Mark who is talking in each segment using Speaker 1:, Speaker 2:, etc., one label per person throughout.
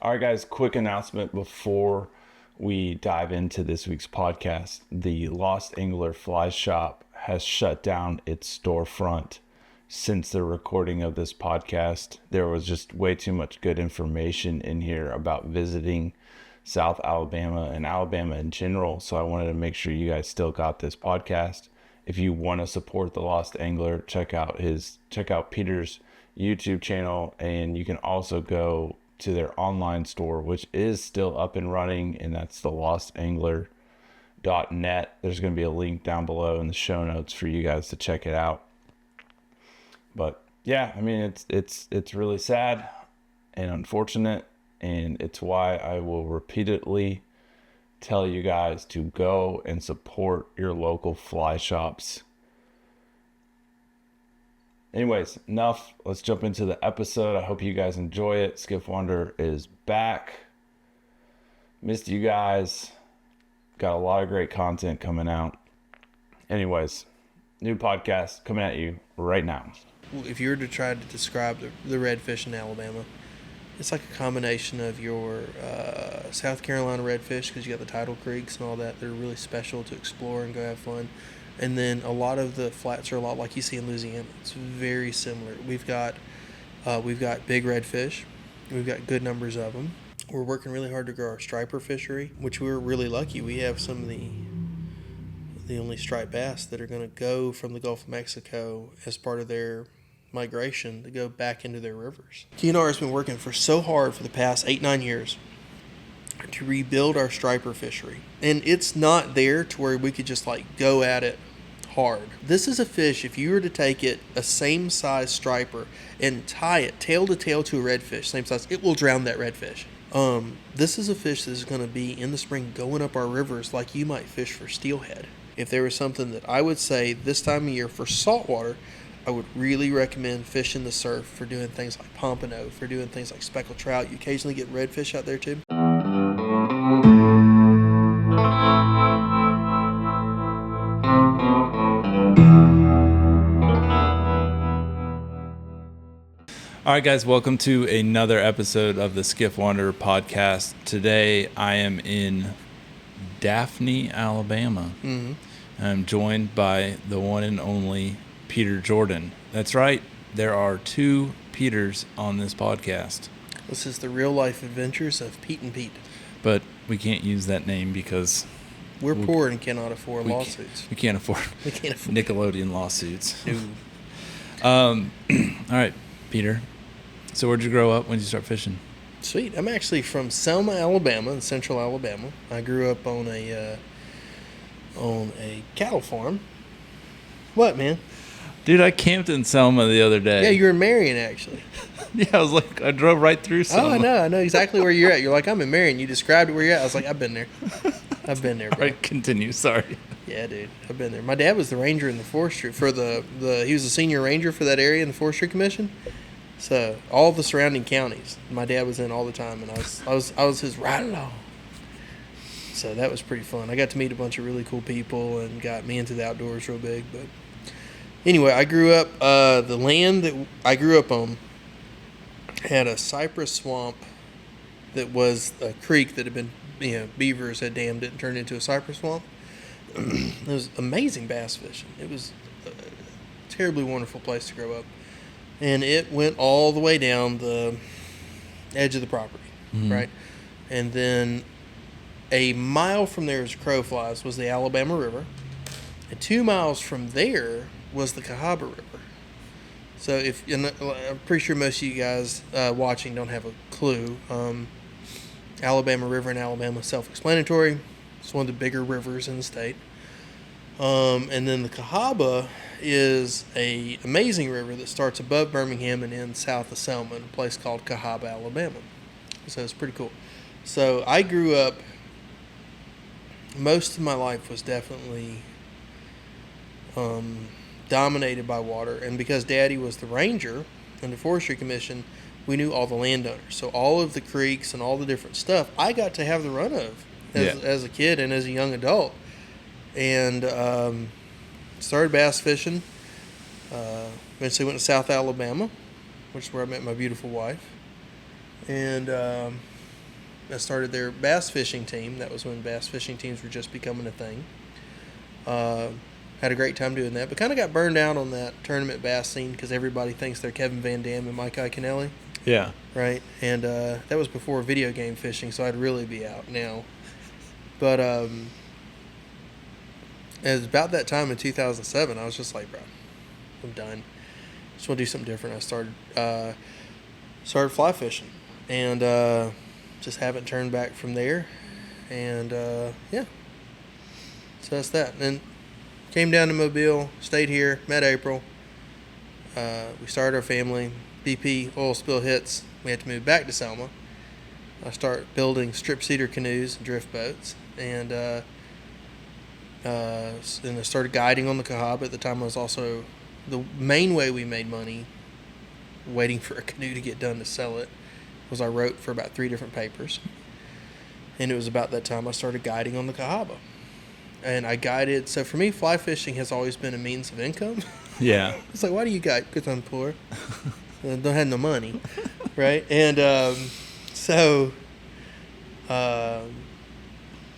Speaker 1: All right, guys, quick announcement before we dive into this week's podcast. The Lost Angler Fly Shop has shut down its storefront since the recording of this podcast. There was just way too much good information in here about visiting South Alabama and Alabama in general. So I wanted to make sure you guys still got this podcast. If you want to support the Lost Angler, check out Peter's YouTube channel, and you can also go to their online store, which is still up and running, and that's the lostangler.net. There's going to be a link down below in the show notes for you guys to check it out. But yeah, I mean, it's really sad and unfortunate, and it's why I will repeatedly tell you guys to go and support your local fly shops. Anyways, enough. Let's jump into the episode. I hope you guys enjoy it. Skiff Wanderer is back. Missed you guys. Got a lot of great content coming out. Anyways, new podcast coming at you right now.
Speaker 2: If you were to try to describe the redfish in Alabama, it's like a combination of your South Carolina redfish, because you got the tidal creeks and all that. They're really special to explore and go have fun. And then a lot of the flats are a lot like you see in Louisiana. It's very similar. We've got big redfish. We've got good numbers of them. We're working really hard to grow our striper fishery, which we're really lucky. We have some of the only striped bass that are going to go from the Gulf of Mexico as part of their migration to go back into their rivers. KNR has been working so hard for the past 8-9 years to rebuild our striper fishery, and it's not there to where we could just like go at it hard. This is a fish, if you were to take it a same size striper and tie it tail to tail to a redfish, same size, it will drown that redfish. This is a fish that is going to be in the spring going up our rivers like you might fish for steelhead. If there was something that I would say this time of year for saltwater, I would really recommend fishing the surf for doing things like pompano, for doing things like speckled trout. You occasionally get redfish out there too.
Speaker 1: All right, guys, welcome to another episode of the Skiff Wanderer Podcast. Today, I am in Daphne, Alabama. Mm-hmm. I'm joined by the one and only Peter Jordan. That's right. There are two Peters on this podcast.
Speaker 2: This is the real-life adventures of Pete and Pete.
Speaker 1: But we can't use that name because
Speaker 2: we're poor and cannot afford lawsuits.
Speaker 1: We can't afford Nickelodeon lawsuits.
Speaker 2: No.
Speaker 1: All right, Peter. So where'd you grow up? When did you start fishing?
Speaker 2: Sweet. I'm actually from Selma, Alabama, in central Alabama. I grew up on a cattle farm. What, man?
Speaker 1: Dude, I camped in Selma the other day.
Speaker 2: Yeah, you were in Marion, actually.
Speaker 1: Yeah, I drove right through Selma.
Speaker 2: Oh, I know exactly where you're at. You're like, I'm in Marion. You described where you're at. I was like, I've been there. I've been there, bro.
Speaker 1: All right, continue. Sorry.
Speaker 2: Yeah, dude, I've been there. My dad was the ranger in the forestry he was a senior ranger for that area in the Forestry Commission. So all the surrounding counties, my dad was in all the time, and I was his ride along. So that was pretty fun. I got to meet a bunch of really cool people and got me into the outdoors real big. But anyway, I grew up, the land that I grew up on had a cypress swamp that was a creek that had been, beavers had dammed it and turned it into a cypress swamp. It was amazing bass fishing. It was a terribly wonderful place to grow up. And it went all the way down the edge of the property, right? And then a mile from there, as crow flies, was the Alabama River. And 2 miles from there was the Cahaba River. So I'm pretty sure most of you guys watching don't have a clue. Alabama River in Alabama is self-explanatory. It's one of the bigger rivers in the state. And then the Cahaba is a amazing river that starts above Birmingham and ends south of Selma in a place called Cahaba, Alabama. So it's pretty cool. So I grew up, most of my life was definitely dominated by water. And because Daddy was the ranger in the Forestry Commission, we knew all the landowners. So all of the creeks and all the different stuff, I got to have the run of as a kid and as a young adult. And started bass fishing. Eventually went to South Alabama, which is where I met my beautiful wife. And I started their bass fishing team. That was when bass fishing teams were just becoming a thing. Had a great time doing that, but kind of got burned out on that tournament bass scene because everybody thinks they're Kevin Van Dam and Mike Iaconelli.
Speaker 1: Yeah.
Speaker 2: Right? And that was before video game fishing, so I'd really be out now. But it was about that time in 2007, I was just like, bro, I'm done. Just want to do something different. I started fly fishing, and just haven't turned back from there. And yeah, so that's that. And came down to Mobile, stayed here, met April. We started our family. BP oil spill hits. We had to move back to Selma. I start building strip cedar canoes and drift boats, and I started guiding on the Cahaba. At the time, I was also the main way we made money, waiting for a canoe to get done to sell it, was I wrote for about 3 different papers, and it was about that time I started guiding on the Cahaba, and I guided. So for me, fly fishing has always been a means of income.
Speaker 1: Yeah.
Speaker 2: It's like, why do you guide? Because I'm poor. I don't have no money, right? And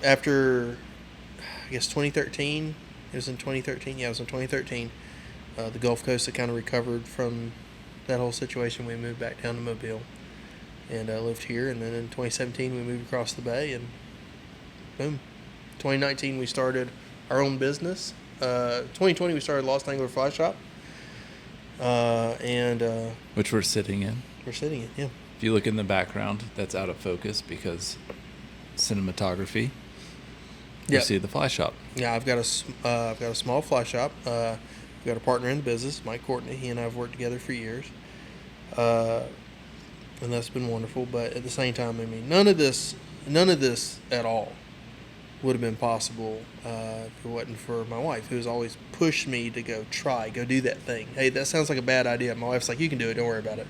Speaker 2: after, I guess, 2013, it was in 2013. Yeah, it was in 2013. The Gulf Coast had kind of recovered from that whole situation. We moved back down to Mobile and lived here. And then in 2017, we moved across the bay, and boom. 2019, we started our own business. 2020, we started Lost Angler Fly Shop.
Speaker 3: Which we're sitting in.
Speaker 2: We're sitting in, yeah.
Speaker 3: If you look in the background, that's out of focus because cinematography. You see the fly shop.
Speaker 2: Yeah, I've got a small fly shop. We've got a partner in the business, Mike Courtney. He and I have worked together for years, and that's been wonderful. But at the same time, I mean, none of this at all would have been possible if it wasn't for my wife, who's always pushed me to go do that thing. Hey, that sounds like a bad idea. My wife's like, you can do it. Don't worry about it.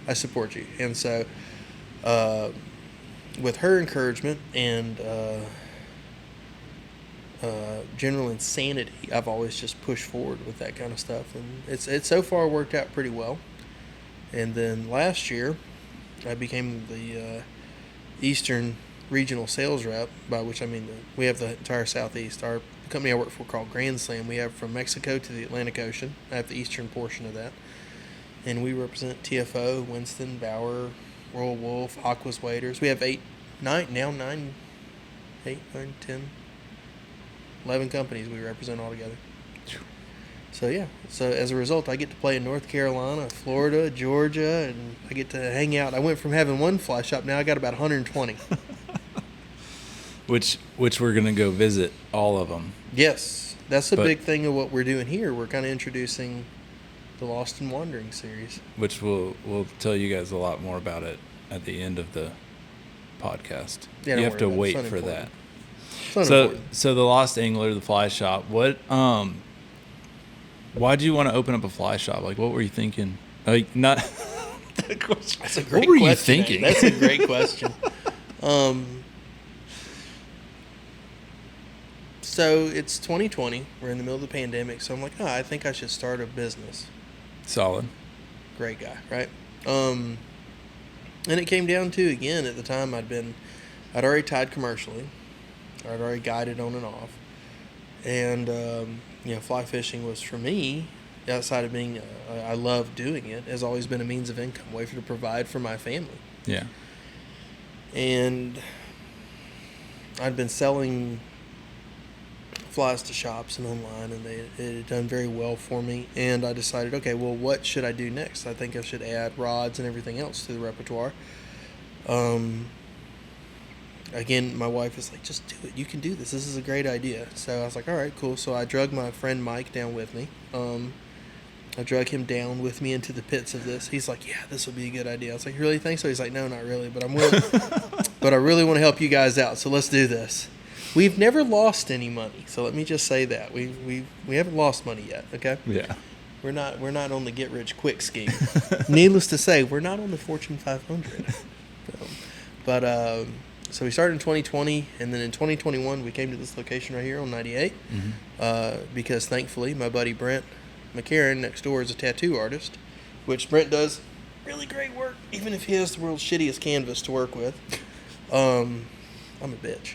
Speaker 2: I support you. And so with her encouragement and general insanity, I've always just pushed forward with that kind of stuff. And it's so far worked out pretty well. And then last year, I became the Eastern regional sales rep, by which I mean we have the entire Southeast. Our company I work for called Grand Slam, we have from Mexico to the Atlantic Ocean. I have the eastern portion of that, and we represent TFO, Winston, Bauer, Royal Wolf, Aquas Waders. We have 11 companies we represent all together. So yeah, so as a result, I get to play in North Carolina, Florida, Georgia, and I get to hang out. I went from having one fly shop, now I got about 120.
Speaker 3: Which we're going to go visit all of them.
Speaker 2: Yes. That's the big thing of what we're doing here. We're kind of introducing the Lost and Wandering series.
Speaker 3: Which we'll tell you guys a lot more about it at the end of the podcast.
Speaker 2: Yeah,
Speaker 3: you have to wait for that.
Speaker 2: So
Speaker 3: the Lost Angler, the fly shop, why'd you want to open up a fly shop? Like, what were you thinking? Like, not that question.
Speaker 2: That's a great question.
Speaker 3: What were you thinking?
Speaker 2: That's a great question. So it's 2020. We're in the middle of the pandemic. So I'm like, I think I should start a business.
Speaker 3: Solid.
Speaker 2: Great guy, right? And it came down to, again, at the time I'd already tied commercially. I'd already guided on and off. And, fly fishing was, for me, outside of being, I love doing it, has always been a means of income, a way to provide for my family.
Speaker 3: Yeah.
Speaker 2: And I'd been selling flies to shops and online, and it had done very well for me. And I decided, okay, well, what should I do next? I think I should add rods and everything else to the repertoire. Again, my wife was like, just do it. You can do this. This is a great idea. So I was like, all right, cool. So I drug my friend Mike down with me. I drug him down with me into the pits of this. He's like, yeah, this will be a good idea. I was like, you really think so? He's like, no, not really, but I'm willing. But I really want to help you guys out, so let's do this. We've never lost any money, so let me just say that we haven't lost money yet. Okay.
Speaker 3: Yeah.
Speaker 2: We're not on the get rich quick scheme. Needless to say, we're not on the Fortune 500. So we started in 2020, and then in 2021 we came to this location right here on 98, because thankfully my buddy Brent McCarron next door is a tattoo artist, which Brent does really great work, even if he has the world's shittiest canvas to work with. I'm a bitch.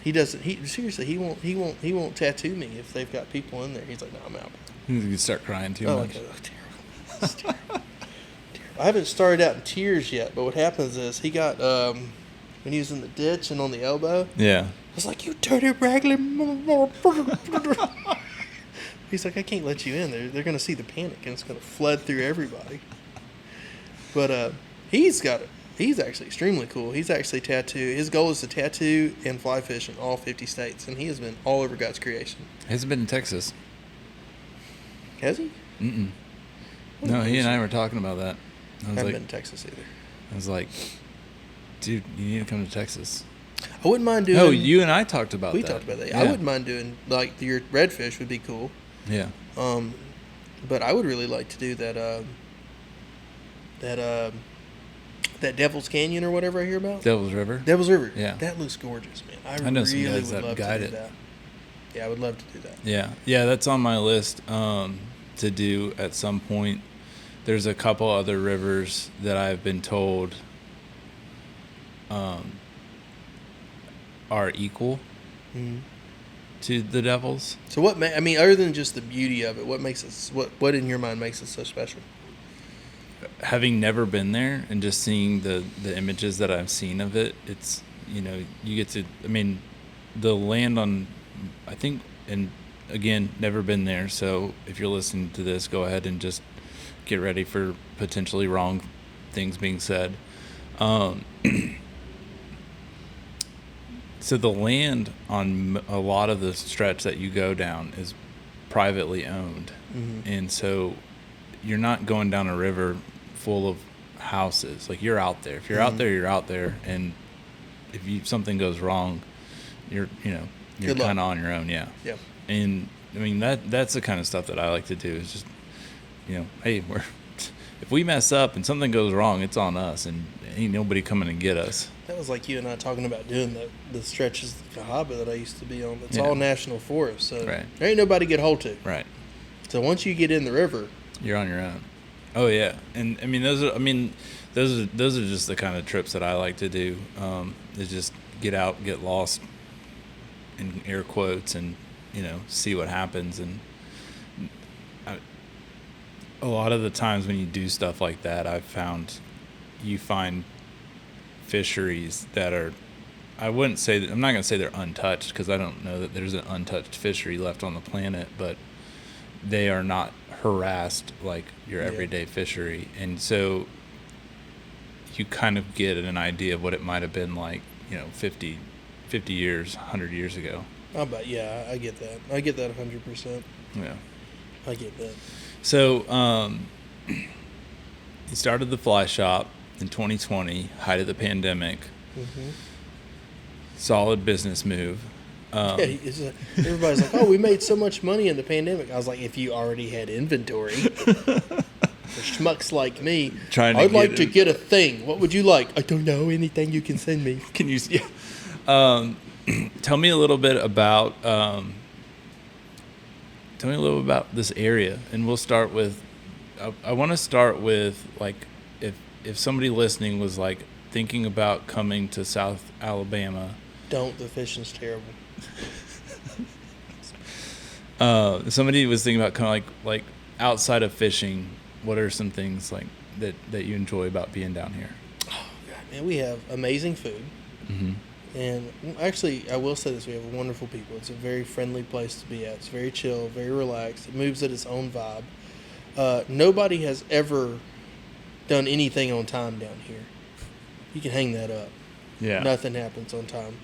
Speaker 2: He doesn't. He seriously. He won't tattoo me if they've got people in there. He's like, no, I'm out.
Speaker 3: You start crying too much.
Speaker 2: Terrible. It's terrible. I haven't started out in tears yet, but what happens is he got when he was in the ditch and on the elbow.
Speaker 3: Yeah.
Speaker 2: I was like, you dirty raggedy. He's like, I can't let you in. They're going to see the panic and it's going to flood through everybody. But he's actually extremely cool. He's actually tattooed. His goal is to tattoo and fly fish in all 50 states, and he has been all over God's creation.
Speaker 3: Hasn't been in Texas.
Speaker 2: Has he?
Speaker 3: Mm-mm. No, he and I were talking about that.
Speaker 2: I haven't been to Texas either.
Speaker 3: I was like, dude, you need to come to Texas.
Speaker 2: I wouldn't mind doing...
Speaker 3: No, you and I talked about that.
Speaker 2: We talked about that.
Speaker 3: Yeah.
Speaker 2: I wouldn't mind doing, like, your Redfish would be cool.
Speaker 3: Yeah.
Speaker 2: But I would really like to do that Devil's Canyon or whatever I hear about.
Speaker 3: Devil's River?
Speaker 2: Devil's River.
Speaker 3: Yeah.
Speaker 2: That looks gorgeous, man.
Speaker 3: I know some
Speaker 2: really
Speaker 3: guys
Speaker 2: would
Speaker 3: that
Speaker 2: love
Speaker 3: guide
Speaker 2: to do
Speaker 3: it.
Speaker 2: that. Yeah, I would love to do that.
Speaker 3: Yeah. Yeah, that's on my list to do at some point. There's a couple other rivers that I've been told are equal to the Devils.
Speaker 2: So what? Other than just the beauty of it, what makes it? What in your mind makes it so special?
Speaker 3: Having never been there and just seeing the images that I've seen of it, it's, you get to, the land on, I think, and again, never been there. So if you're listening to this, go ahead and just get ready for potentially wrong things being said. So the land on a lot of the stretch that you go down is privately owned.
Speaker 2: Mm-hmm.
Speaker 3: And so you're not going down a river full of houses. Like, you're out there. If you're out there, you're out there. And if something goes wrong, you're kind of on your own. Yeah.
Speaker 2: Yeah.
Speaker 3: And that's the kind of stuff that I like to do, is just, hey, if we mess up and something goes wrong, it's on us, and ain't nobody coming to get us.
Speaker 2: That was like you and I talking about doing the stretches of Cahaba that I used to be on. It's
Speaker 3: Yeah.
Speaker 2: all national forest, so
Speaker 3: Right.
Speaker 2: there ain't nobody to get hold to.
Speaker 3: Right.
Speaker 2: So once you get in the river,
Speaker 3: You're on your own. Oh yeah, and those are just the kind of trips that I like to do. Is just get out, get lost, in air quotes, and see what happens. And a lot of the times when you do stuff like that, I've found you find fisheries that are, I'm not going to say they're untouched, because I don't know that there's an untouched fishery left on the planet, but they are not harassed like your everyday fishery. And so you kind of get an idea of what it might have been like, 50 years, 100 years ago.
Speaker 2: I get that. I get that 100%.
Speaker 3: Yeah.
Speaker 2: I get that.
Speaker 3: So he started the fly shop in 2020, height of the pandemic.
Speaker 2: Mm-hmm.
Speaker 3: Solid business move.
Speaker 2: Everybody's like, oh, we made so much money in the pandemic. I was like, if you already had inventory. For schmucks like me, I'd like to get a thing. What would you like? I don't know. Anything you can send me.
Speaker 3: Can you? Yeah. Tell me a little bit about this area, and we'll start with. I want to start with, like, if somebody listening was like thinking about coming to South Alabama.
Speaker 2: Don't. The fishing's terrible.
Speaker 3: Somebody was thinking about kind of like outside of fishing. What are some things like that you enjoy about being down here?
Speaker 2: Oh God, man, we have amazing food.
Speaker 3: Mm-hmm.
Speaker 2: And actually, I will say this: we have wonderful people. It's a very friendly place to be at. It's very chill, very relaxed. It moves at its own vibe. Nobody has ever done anything on time down here. You can hang that up.
Speaker 3: Yeah.
Speaker 2: Nothing happens on time.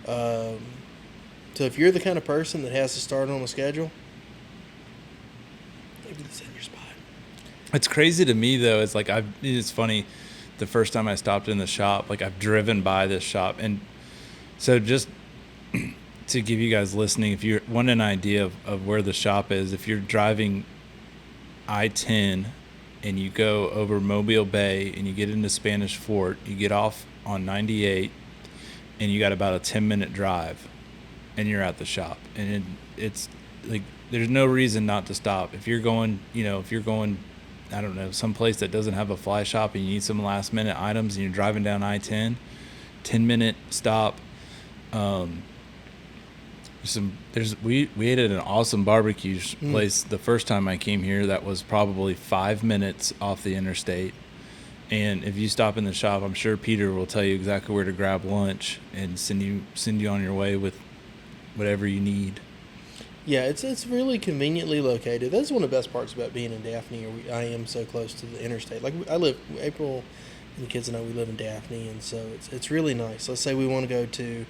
Speaker 2: So if you're the kind of person that has to start on a schedule, maybe this is your spot.
Speaker 3: It's crazy to me, though. It's funny. The first time I stopped in the shop, like, I've driven by this shop, and so just to give you guys listening, if you want an idea of where the shop is, if you're driving I-10 and you go over Mobile Bay and you get into Spanish Fort, you get off on 98, and you got about a 10-minute drive, and you're at the shop. And it's like, there's no reason not to stop. If you're going, I don't know, some place that doesn't have a fly shop and you need some last minute items and you're driving down I-10, 10-minute stop. We ate at an awesome barbecue place the first time I came here that was probably 5 minutes off the interstate. And if you stop in the shop, I'm sure Peter will tell you exactly where to grab lunch and send you on your way with whatever you need.
Speaker 2: Yeah, it's really conveniently located. That's one of the best parts about being in Daphne. I am so close to the interstate. Like April and the kids and I, we live in Daphne, and so it's really nice. Let's say we want to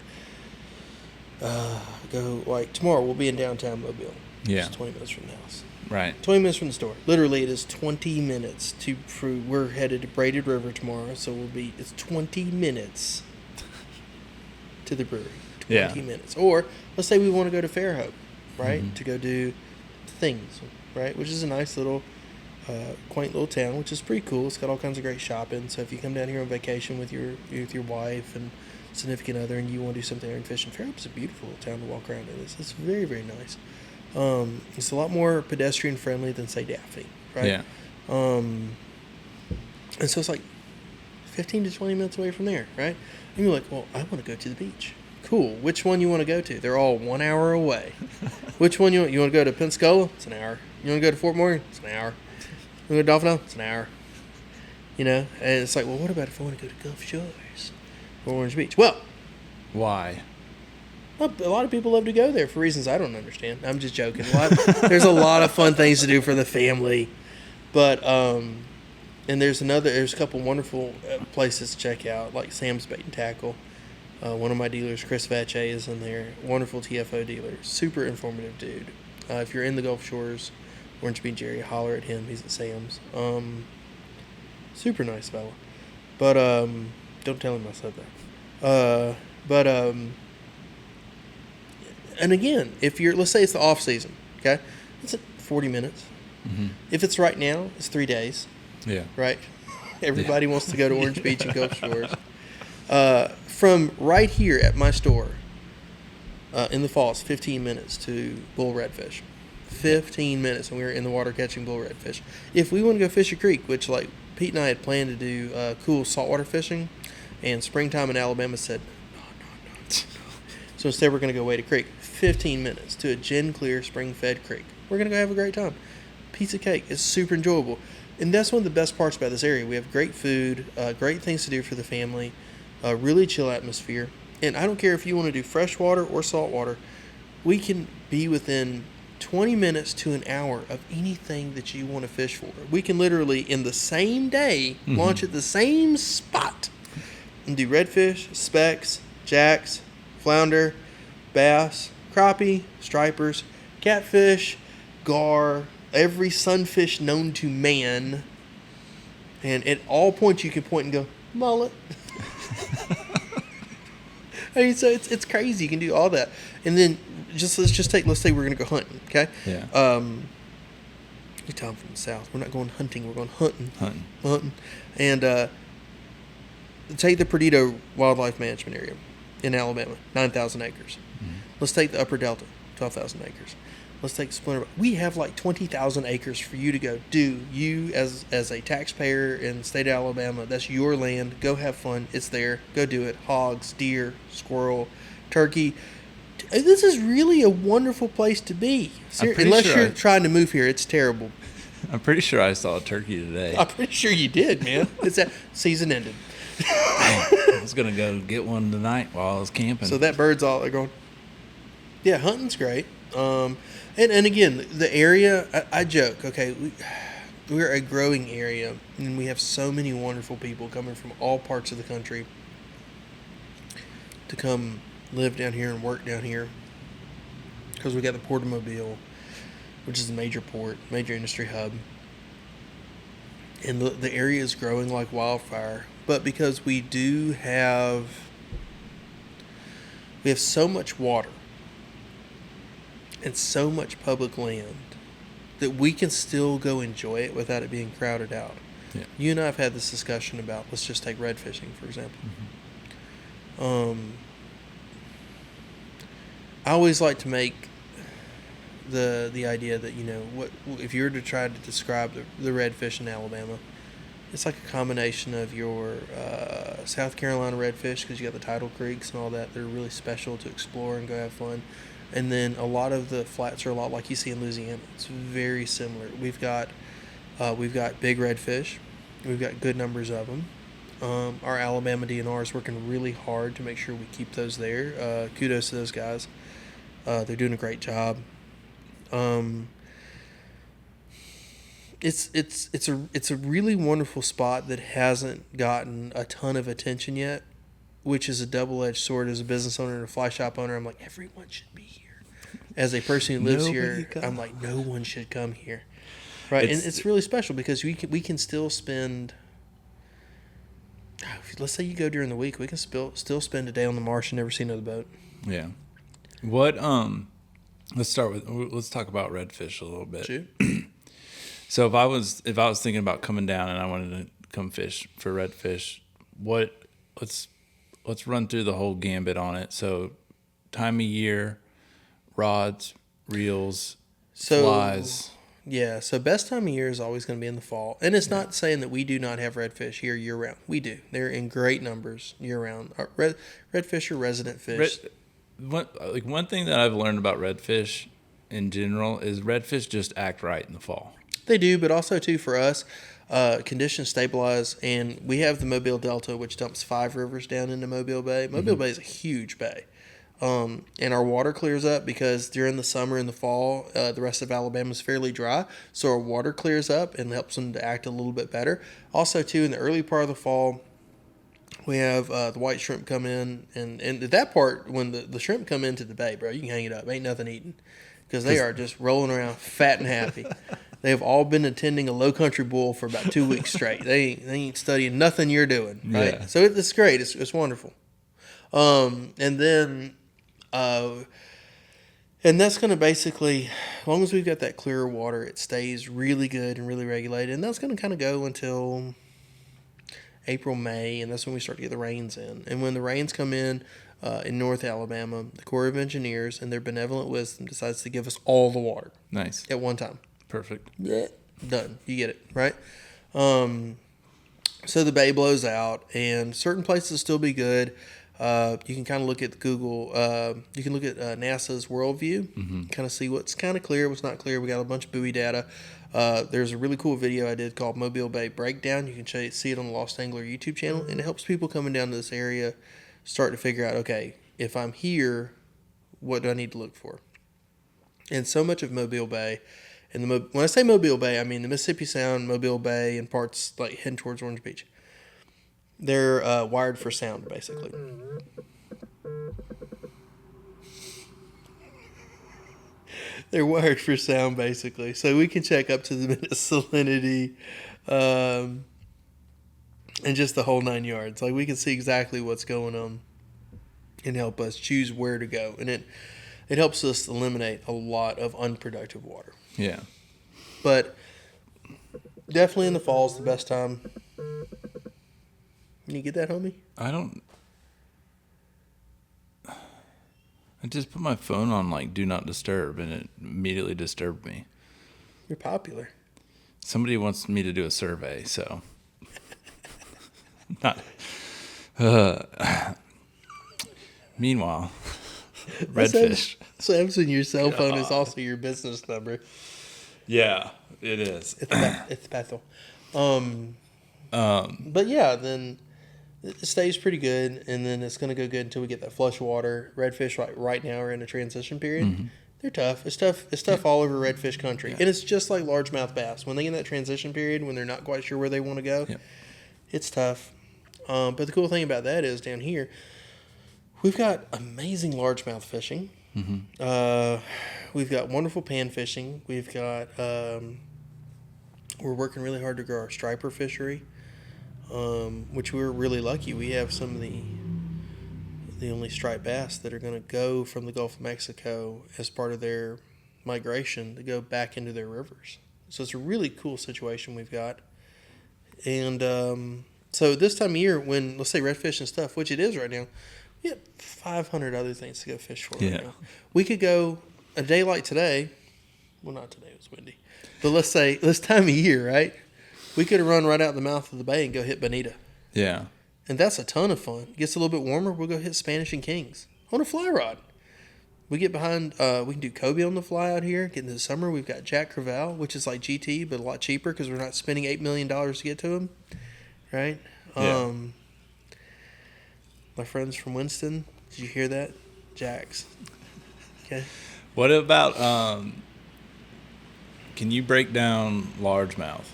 Speaker 2: go tomorrow. We'll be in downtown Mobile.
Speaker 3: Yeah,
Speaker 2: it's 20 minutes from the house.
Speaker 3: Right.
Speaker 2: 20 minutes from the store. Literally, it is 20 minutes we're headed to Braided River tomorrow, so it's 20 minutes to the brewery. 20 minutes. Or let's say we want to go to Fairhope, right? Mm-hmm. To go do things, right? Which is a nice little, quaint little town, which is pretty cool. It's got all kinds of great shopping. So if you come down here on vacation with your wife and significant other and you want to do something there and fish, and Fairhope's a beautiful town to walk around in. It's very, very nice. It's a lot more pedestrian friendly than say Daphne, right?
Speaker 3: Yeah.
Speaker 2: And so it's like 15 to 20 minutes away from there, right? And you're like, well, I want to go to the beach. Cool. Which one you want to go to? They're all 1 hour away. Which one you want to go to Pensacola? It's an hour. You want to go to Fort Morgan? It's an hour. You want to go to Dauphin? It's an hour. You know? And it's like, well, what about if I want to go to Gulf Shores or Orange Beach? Well,
Speaker 3: why?
Speaker 2: Well, a lot of people love to go there for reasons I don't understand. I'm just joking. There's a lot of fun things to do for the family. But, and there's a couple wonderful places to check out, like Sam's Bait and Tackle. One of my dealers, Chris Vache, is in there. Wonderful TFO dealer. Super informative dude. If you're in the Gulf Shores, Orange Beach area, holler at him. He's at Sam's. Super nice fella. But, don't tell him I said that. And again, let's say it's the off season, okay? It's at 40 minutes. Mm-hmm. If it's right now, it's 3 days.
Speaker 3: Yeah.
Speaker 2: Right? Everybody wants to go to Orange Beach and Gulf Shores. From right here at my store, in the fall, it's 15 minutes to bull redfish. 15 minutes, and we were in the water catching bull redfish. If we want to go fish a creek, which like Pete and I had planned to do cool saltwater fishing, and springtime in Alabama said, no. So instead we're going to go wade a creek. 15 minutes to a gin clear spring-fed creek. We're going to go have a great time. Piece of cake. It's super enjoyable. And that's one of the best parts about this area. We have great food, great things to do for the family, really chill atmosphere. And I don't care if you want to do freshwater or saltwater. We can be within 20 minutes to an hour of anything that you want to fish for. We can literally, in the same day, launch at the same spot and do redfish, specks, jacks, flounder, bass, crappie, stripers, catfish, gar, every sunfish known to man. And at all points you can point and go, mullet. I mean, so it's crazy. You can do all that. And then let's say we're going to go hunting, okay?
Speaker 3: Yeah.
Speaker 2: You tell them from the south. We're not going hunting. We're going hunting. And take the Perdido Wildlife Management Area in Alabama, 9,000 acres. Mm-hmm. Let's take the Upper Delta, 12,000 acres. Let's take Splinter. We have like 20,000 acres for you to go do. You as a taxpayer in the state of Alabama, that's your land. Go have fun. It's there. Go do it. Hogs, deer, squirrel, turkey. This is really a wonderful place to be. Unless you're trying to move here, it's terrible.
Speaker 3: I'm pretty sure I saw a turkey today.
Speaker 2: I'm pretty sure you did, man. It's that season ended.
Speaker 3: I was going to go get one tonight while I was camping.
Speaker 2: So that bird's all they're going. Yeah, hunting's great. And again, the area, I joke, okay, we're a growing area, and we have so many wonderful people coming from all parts of the country to come live down here and work down here, because we got the Port of Mobile, which is a major port, major industry hub, and the area is growing like wildfire. But because we have so much water and so much public land that we can still go enjoy it without it being crowded out.
Speaker 3: Yeah.
Speaker 2: You and I have had this discussion about, let's just take red fishing, for example. Mm-hmm. I always like to make the idea that, what if you were to try to describe the redfish in Alabama, it's like a combination of your South Carolina redfish, because you got the tidal creeks and all that. They're really special to explore and go have fun. And then a lot of the flats are a lot like you see in Louisiana. It's very similar. We've got big redfish. We've got good numbers of them. Our Alabama DNR is working really hard to make sure we keep those there. Kudos to those guys. They're doing a great job. It's a really wonderful spot that hasn't gotten a ton of attention yet, which is a double-edged sword. As a business owner and a fly shop owner, I'm like, everyone should be here. As a person who lives here, I'm like, no one should come here, right? And it's really special because we can still spend. Let's say you go during the week, we can still spend a day on the marsh and never see another boat.
Speaker 3: Yeah. What let's talk about redfish a little bit.
Speaker 2: Shoot.
Speaker 3: So if I was thinking about coming down and I wanted to come fish for redfish, let's run through the whole gambit on it. So time of year, rods, reels, flies.
Speaker 2: Yeah, so best time of year is always going to be in the fall. And it's not saying that we do not have redfish here year-round. We do. They're in great numbers year-round. Redfish are resident fish.
Speaker 3: One thing that I've learned about redfish in general is redfish just act right in the fall.
Speaker 2: They do, but also, too, for us, conditions stabilize. And we have the Mobile Delta, which dumps 5 rivers down into Mobile Bay. Mobile Bay is a huge bay. And our water clears up because during the summer and the fall, the rest of Alabama is fairly dry. So our water clears up and helps them to act a little bit better. Also, too, in the early part of the fall, we have the white shrimp come in. And at that part, when the shrimp come into the bay, bro, you can hang it up. Ain't nothing eating. Because they are just rolling around fat and happy. They have all been attending a low country boil for about 2 weeks straight. They ain't studying nothing you're doing, right?
Speaker 3: Yeah.
Speaker 2: So it's great. It's wonderful. And then... and that's going to basically, as long as we've got that clearer water, it stays really good and really regulated. And that's going to kind of go until April, May, and that's when we start to get the rains in. And when the rains come in North Alabama, the Corps of Engineers and their benevolent wisdom decides to give us all the water.
Speaker 3: Nice.
Speaker 2: At one time.
Speaker 3: Perfect.
Speaker 2: Yeah. Done. You get it, right? So the bay blows out, and certain places will still be good. You can kind of look at Google. You can look at NASA's worldview, kind of see what's kind of clear, what's not clear. We got a bunch of buoy data. There's a really cool video I did called Mobile Bay Breakdown. You can see it on the Lost Angler YouTube channel, and it helps people coming down to this area start to figure out, okay, if I'm here, what do I need to look for? And so much of Mobile Bay, and when I say Mobile Bay, I mean the Mississippi Sound, Mobile Bay, and parts like heading towards Orange Beach. They're wired for sound, basically. They're wired for sound, basically. So we can check up to the minute salinity and just the whole 9 yards. Like, we can see exactly what's going on and help us choose where to go. And it helps us eliminate a lot of unproductive water.
Speaker 3: Yeah.
Speaker 2: But definitely in the fall is the best time. Can you get that, homie?
Speaker 3: I just put my phone on like do not disturb and it immediately disturbed me.
Speaker 2: You're popular.
Speaker 3: Somebody wants me to do a survey, so not. Meanwhile, redfish.
Speaker 2: Samson, your cell phone is also your business number.
Speaker 3: Yeah, it is.
Speaker 2: It's Bethel. But yeah, then it stays pretty good, and then it's going to go good until we get that flush water. Redfish right now are in a transition period. Mm-hmm. They're tough. It's tough all over redfish country. Yeah. And it's just like largemouth bass. When they get in that transition period, when they're not quite sure where they want to go, it's tough. But the cool thing about that is down here, we've got amazing largemouth fishing. Mm-hmm. We've got wonderful pan fishing. We've got we're working really hard to grow our striper fishery, which we're really lucky. We have some of the only striped bass that are going to go from the Gulf of Mexico as part of their migration to go back into their rivers. So it's a really cool situation we've got. And so this time of year, when, let's say, redfish and stuff, which it is right now, we have 500 other things to go fish for right now. We could go a day like today, Well, not today. It was windy. But let's say this time of year, right? We could have run right out the mouth of the bay and go hit Bonita.
Speaker 3: Yeah.
Speaker 2: And that's a ton of fun. It gets a little bit warmer. We'll go hit Spanish and Kings on a fly rod. We get behind, we can do Kobe on the fly out here. Get into the summer, we've got Jack Crevalle, which is like GT, but a lot cheaper because we're not spending $8 million to get to him. Right?
Speaker 3: Yeah.
Speaker 2: My friends from Winston, did you hear that? Jacks. Okay.
Speaker 3: What about, can you break down largemouth?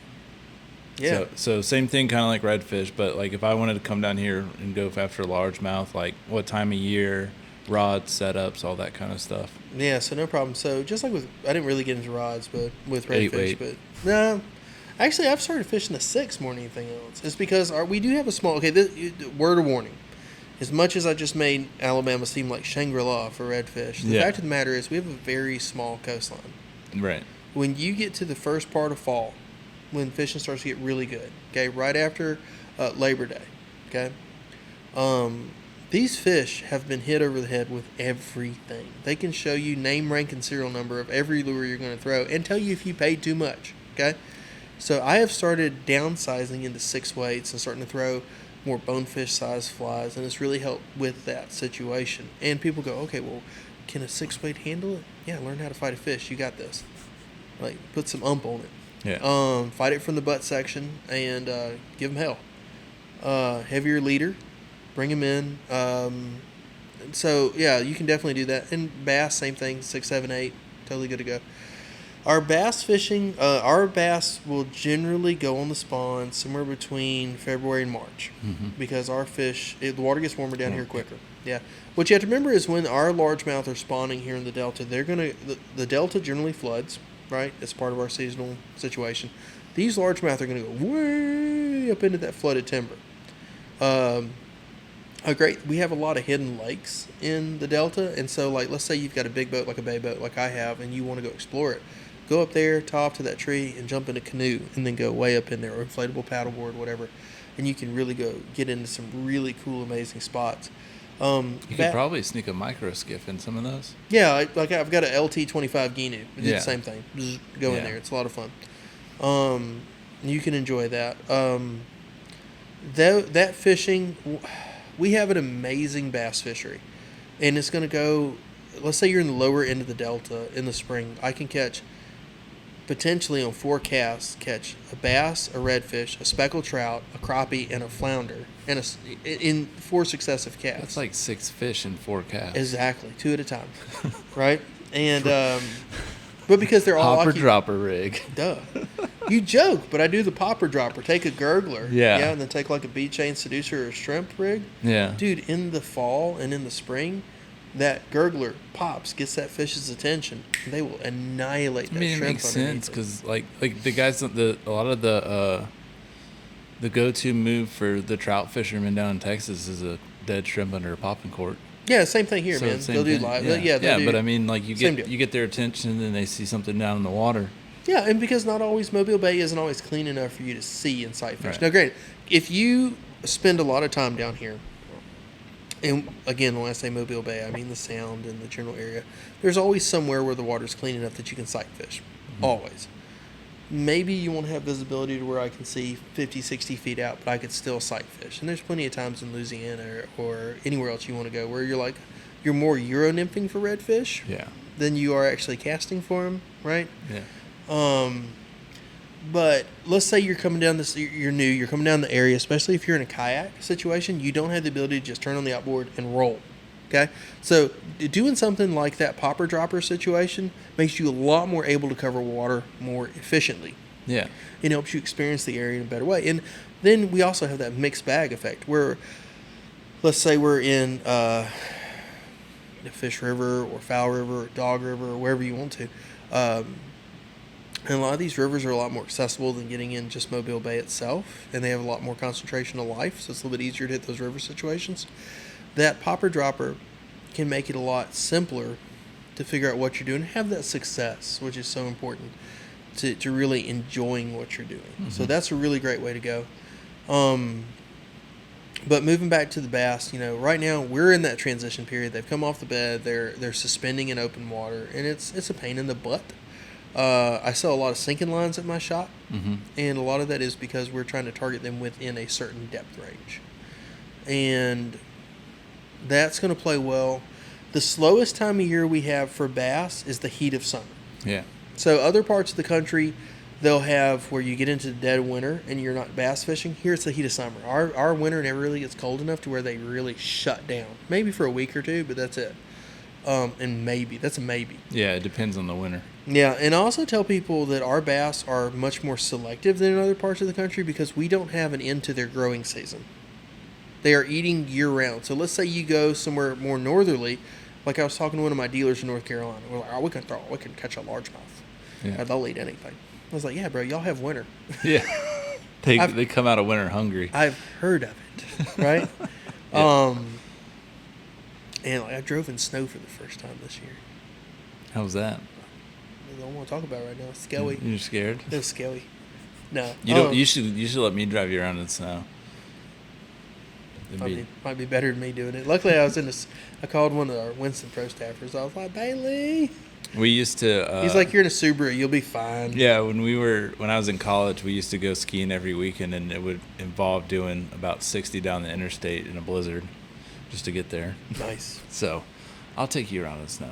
Speaker 2: Yeah.
Speaker 3: So same thing, kind of like redfish, but like if I wanted to come down here and go after largemouth, like what time of year, rods, setups, all that kind of stuff.
Speaker 2: Yeah, so no problem. So just like with, I didn't really get into rods, but with
Speaker 3: Eight
Speaker 2: redfish,
Speaker 3: weight.
Speaker 2: but no. Actually, I've started fishing a 6 more than anything else. It's because we do have a small, word of warning. As much as I just made Alabama seem like Shangri-La for redfish, the fact of the matter is we have a very small coastline.
Speaker 3: Right.
Speaker 2: When you get to the first part of fall, when fishing starts to get really good, okay, right after Labor Day, okay, these fish have been hit over the head with everything. They can show you name, rank, and serial number of every lure you're going to throw and tell you if you paid too much, okay? So I have started downsizing into 6 weights and starting to throw more bonefish size flies, and it's really helped with that situation. And people go, okay, well, can a 6 weight handle it? Yeah, learn how to fight a fish. You got this. Like, put some ump on it.
Speaker 3: Yeah.
Speaker 2: Fight it from the butt section and give them hell. Heavier leader, bring them in. So yeah, you can definitely do that. And bass, same thing, 6, 7, 8, totally good to go. Our bass fishing, our bass will generally go on the spawn somewhere between February and March, because our fish, the water gets warmer down here quicker. Yeah. What you have to remember is when our largemouth are spawning here in the Delta, the Delta generally floods, right? It's part of our seasonal situation. These largemouth are going to go way up into that flooded timber. We have a lot of hidden lakes in the Delta, and so like let's say you've got a big boat like a bay boat like I have, and you want to go explore it. Go up there, tie off to that tree, and jump in a canoe, and then go way up in there, or inflatable paddleboard, whatever, and you can really go get into some really cool, amazing spots.
Speaker 3: You could probably sneak a micro skiff in some of those.
Speaker 2: Yeah, like I've got a LT25 Ginu. It's
Speaker 3: Yeah.
Speaker 2: the same thing. Just go in there. It's a lot of fun. You can enjoy that. That fishing, we have an amazing bass fishery, and it's going to go. Let's say you're in the lower end of the Delta in the spring. I can catch potentially on 4 casts, catch a bass, a redfish, a speckled trout, a crappie, and a flounder, and in 4 successive casts.
Speaker 3: That's like 6 fish in 4 casts.
Speaker 2: Exactly, 2 at a time, right? And but because they're all
Speaker 3: Hopper dropper rig.
Speaker 2: Duh. You joke, but I do the popper dropper. Take a gurgler,
Speaker 3: Yeah.
Speaker 2: and then take like a bead chain seducer or a shrimp rig.
Speaker 3: Yeah.
Speaker 2: Dude, in the fall and in the spring, that gurgler pops, gets that fish's attention, and they will annihilate that
Speaker 3: I mean, it
Speaker 2: shrimp
Speaker 3: makes
Speaker 2: underneath
Speaker 3: sense
Speaker 2: it.
Speaker 3: because like the guys, a lot of the go-to move for the trout fishermen down in Texas is a dead shrimp under a popping cork.
Speaker 2: Yeah, same thing here,
Speaker 3: So
Speaker 2: man.
Speaker 3: same
Speaker 2: They'll do
Speaker 3: thing.
Speaker 2: live.
Speaker 3: Yeah,
Speaker 2: they'll do,
Speaker 3: but I mean, like you
Speaker 2: same deal.
Speaker 3: get their attention, and then they see something down in the water.
Speaker 2: Yeah, and because not always Mobile Bay isn't always clean enough for you to see and sight fish.
Speaker 3: Right.
Speaker 2: Now, granted, if you spend a lot of time down here, and again, when I say Mobile Bay, I mean the Sound and the general area, there's always somewhere where the water's clean enough that you can sight fish. Always. Maybe you won't have visibility to where I can see 50, 60 feet out, but I could still sight fish. And there's plenty of times in Louisiana or anywhere else you want to go where you're more Euro nymphing for redfish
Speaker 3: Yeah.
Speaker 2: than you are actually casting for them, right?
Speaker 3: Yeah.
Speaker 2: But let's say you're coming down you're coming down the area, especially if you're in a kayak situation, you don't have the ability to just turn on the outboard and roll. Okay? So doing something like that popper dropper situation makes you a lot more able to cover water more efficiently.
Speaker 3: Yeah.
Speaker 2: It helps you experience the area in a better way. And then we also have that mixed bag effect where, let's say we're in the Fish River or Fowl River or Dog River or wherever you want to. And a lot of these rivers are a lot more accessible than getting in just Mobile Bay itself, and they have a lot more concentration of life, so it's a little bit easier to hit those river situations. That popper dropper can make it a lot simpler to figure out what you're doing and have that success, which is so important to really enjoying what you're doing. Mm-hmm. So that's a really great way to go. But moving back to the bass, right now we're in that transition period. They've come off the bed. They're suspending in open water, and it's a pain in the butt. I sell a lot of sinking lines at my shop,
Speaker 3: Mm-hmm.
Speaker 2: and a lot of that is because we're trying to target them within a certain depth range. And that's going to play well. The slowest time of year we have for bass is the heat of summer.
Speaker 3: Yeah.
Speaker 2: So other parts of the country, they'll have where you get into the dead of winter and you're not bass fishing. Here it's the heat of summer. Our winter never really gets cold enough to where they really shut down. Maybe for a week or two, but that's it. And maybe. That's a maybe.
Speaker 3: Yeah, it depends on the winter.
Speaker 2: Yeah, and I also tell people that our bass are much more selective than in other parts of the country because we don't have an end to their growing season. They are eating year-round. So let's say you go somewhere more northerly, like I was talking to one of my dealers in North Carolina. We're like, oh, we can catch a largemouth.
Speaker 3: Yeah.
Speaker 2: They'll eat anything. I was like, yeah, bro, y'all have winter.
Speaker 3: Yeah. They come out of winter hungry.
Speaker 2: I've heard of it, right?
Speaker 3: Yeah.
Speaker 2: And like, I drove in snow for the first time this year.
Speaker 3: How was that?
Speaker 2: I don't want to talk about it right now. It's scary.
Speaker 3: You're scared?
Speaker 2: It was scary. No.
Speaker 3: You don't. You should let me drive you around in snow.
Speaker 2: Might be better than me doing it. Luckily, I called one of our Winston Pro staffers. I was like, Bailey.
Speaker 3: We used to.
Speaker 2: He's like, you're in a Subaru. You'll be fine.
Speaker 3: Yeah, when I was in college, we used to go skiing every weekend, and it would involve doing about 60 down the interstate in a blizzard, just to get there.
Speaker 2: Nice.
Speaker 3: So, I'll take you around in snow.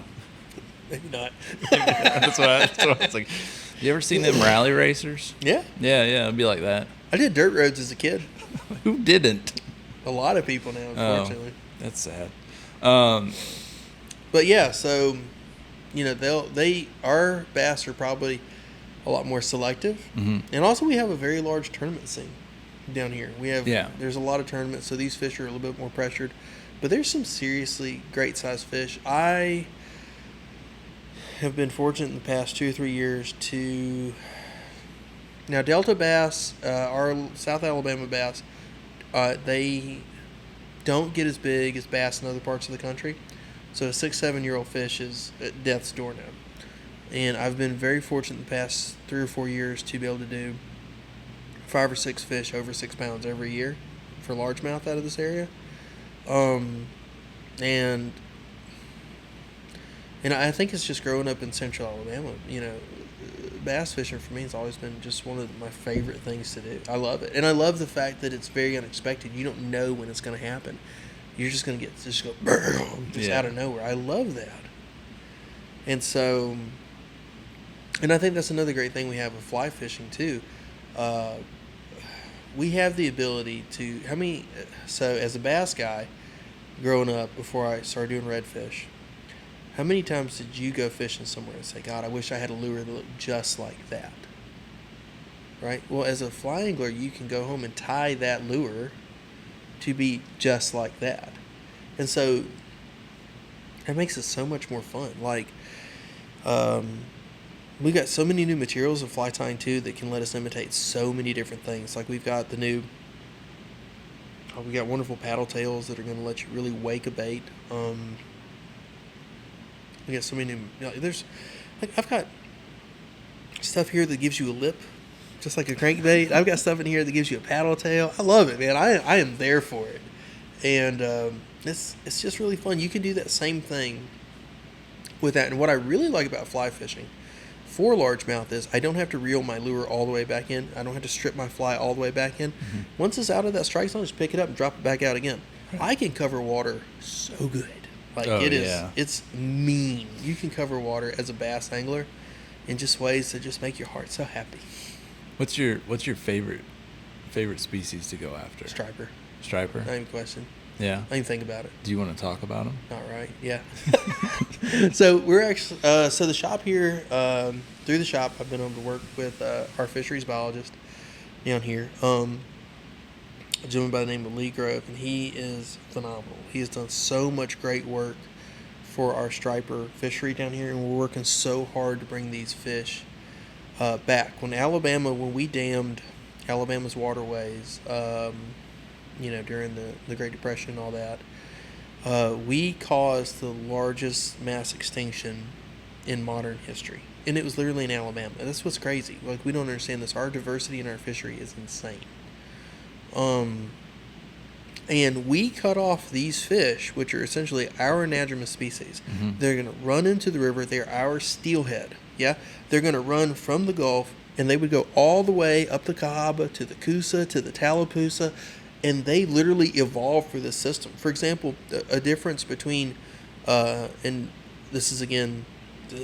Speaker 2: Maybe not.
Speaker 3: That's what I was like. You ever seen them rally racers?
Speaker 2: Yeah.
Speaker 3: Yeah, it'd be like that.
Speaker 2: I did dirt roads as a kid.
Speaker 3: Who didn't?
Speaker 2: A lot of people now, unfortunately.
Speaker 3: Oh, that's sad.
Speaker 2: But yeah, so our bass are probably a lot more selective, and also we have a very large tournament scene down here. There's a lot of tournaments, so these fish are a little bit more pressured, but there's some seriously great sized fish. I have been fortunate in the past 2 or 3 years to now Delta bass, our South Alabama bass. They don't get as big as bass in other parts of the country. So a 6-7-year-old fish is at death's door now. And I've been very fortunate the past 3 or 4 years to be able to do 5 or 6 fish over 6 pounds every year for largemouth out of this area. And I think it's just growing up in central Alabama. Bass fishing for me has always been just one of my favorite things to do. I love it. And I love the fact that it's very unexpected. You don't know when it's going to happen. You're just going to go out of nowhere. I love that. And so, and I think that's another great thing we have with fly fishing too. We have the ability to, so as a bass guy, growing up before I started doing redfish, how many times did you go fishing somewhere and say, God, I wish I had a lure that looked just like that? Right? Well, as a fly angler, you can go home and tie that lure to be just like that. And so it makes it so much more fun. Like, we got so many new materials of fly tying too that can let us imitate so many different things. Like we've got we got wonderful paddle tails that are going to let you really wake a bait. We got so many new, I've got stuff here that gives you a lip, just like a crankbait. I've got stuff in here that gives you a paddle tail. I love it, man. I am there for it. And it's just really fun. You can do that same thing with that. And what I really like about fly fishing for largemouth is I don't have to reel my lure all the way back in. I don't have to strip my fly all the way back in. Mm-hmm. Once it's out of that strike zone, just pick it up and drop it back out again. I can cover water so good. It's mean. You can cover water as a bass angler in just ways that just make your heart so happy.
Speaker 3: What's your favorite species to go after?
Speaker 2: Striper.
Speaker 3: Striper?
Speaker 2: Not even question.
Speaker 3: Yeah.
Speaker 2: I didn't even think about it.
Speaker 3: Do you want to talk about them?
Speaker 2: Not right. Yeah. So we're actually so the shop here, through the shop, I've been able to work with our fisheries biologist down here. A gentleman by the name of Lee Grove, and he is phenomenal. He has done so much great work for our striper fishery down here, and we're working so hard to bring these fish back. When we dammed Alabama's waterways, during the Great Depression and all that, we caused the largest mass extinction in modern history. And it was literally in Alabama. And that's what's crazy. Like, we don't understand this. Our diversity in our fishery is insane. And we cut off these fish, which are essentially our anadromous species. They're going to run into the river. They're our steelhead. Yeah? They're going to run from the Gulf, and they would go all the way up the Cahaba to the Coosa to the Tallapoosa, and they literally evolved for this system. For example, a difference between, and this is again, which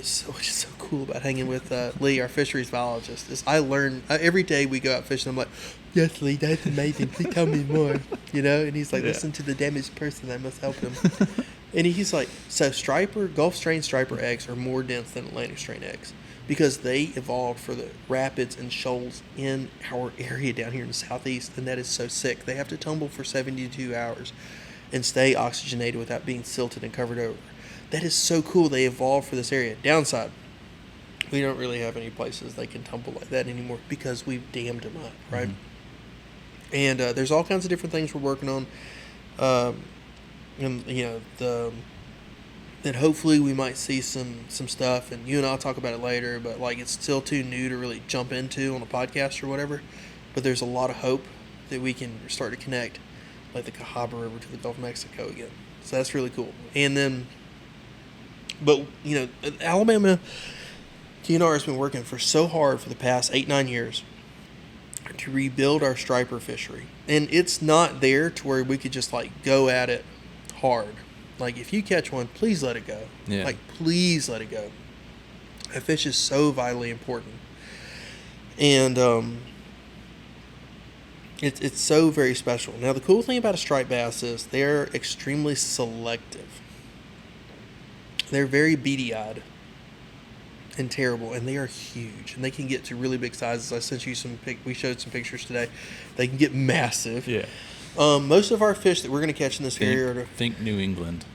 Speaker 2: is so cool about hanging with Lee, our fisheries biologist, is I learn every day we go out fishing. I'm like, yes, Lee, that's amazing. Please tell me more. And he's like, listen to the damaged person. I must help him. And he's like, so Gulf strain striper eggs are more dense than Atlantic strain eggs because they evolved for the rapids and shoals in our area down here in the southeast, and that is so sick. They have to tumble for 72 hours and stay oxygenated without being silted and covered over. That is so cool. They evolved for this area. Downside, we don't really have any places they can tumble like that anymore because we've dammed them up, right? And there's all kinds of different things we're working on. And that hopefully we might see some stuff, and you and I'll talk about it later, but like it's still too new to really jump into on a podcast or whatever. But there's a lot of hope that we can start to connect like the Cahaba River to the Gulf of Mexico again. So that's really cool. And then, but Alabama TNR has been working so hard for the past 8-9 years to rebuild our striper fishery. And it's not there to where we could just like go at it hard. Like if you catch one, please let it go.
Speaker 3: Yeah.
Speaker 2: Like please let it go. That fish is so vitally important. And it's so very special. Now the cool thing about a striped bass is they're extremely selective. They're very beady-eyed and terrible, and they are huge, and they can get to really big sizes. I sent you we showed some pictures today. They can get massive.
Speaker 3: Yeah.
Speaker 2: Most of our fish that we're going to catch in this area
Speaker 3: think New England.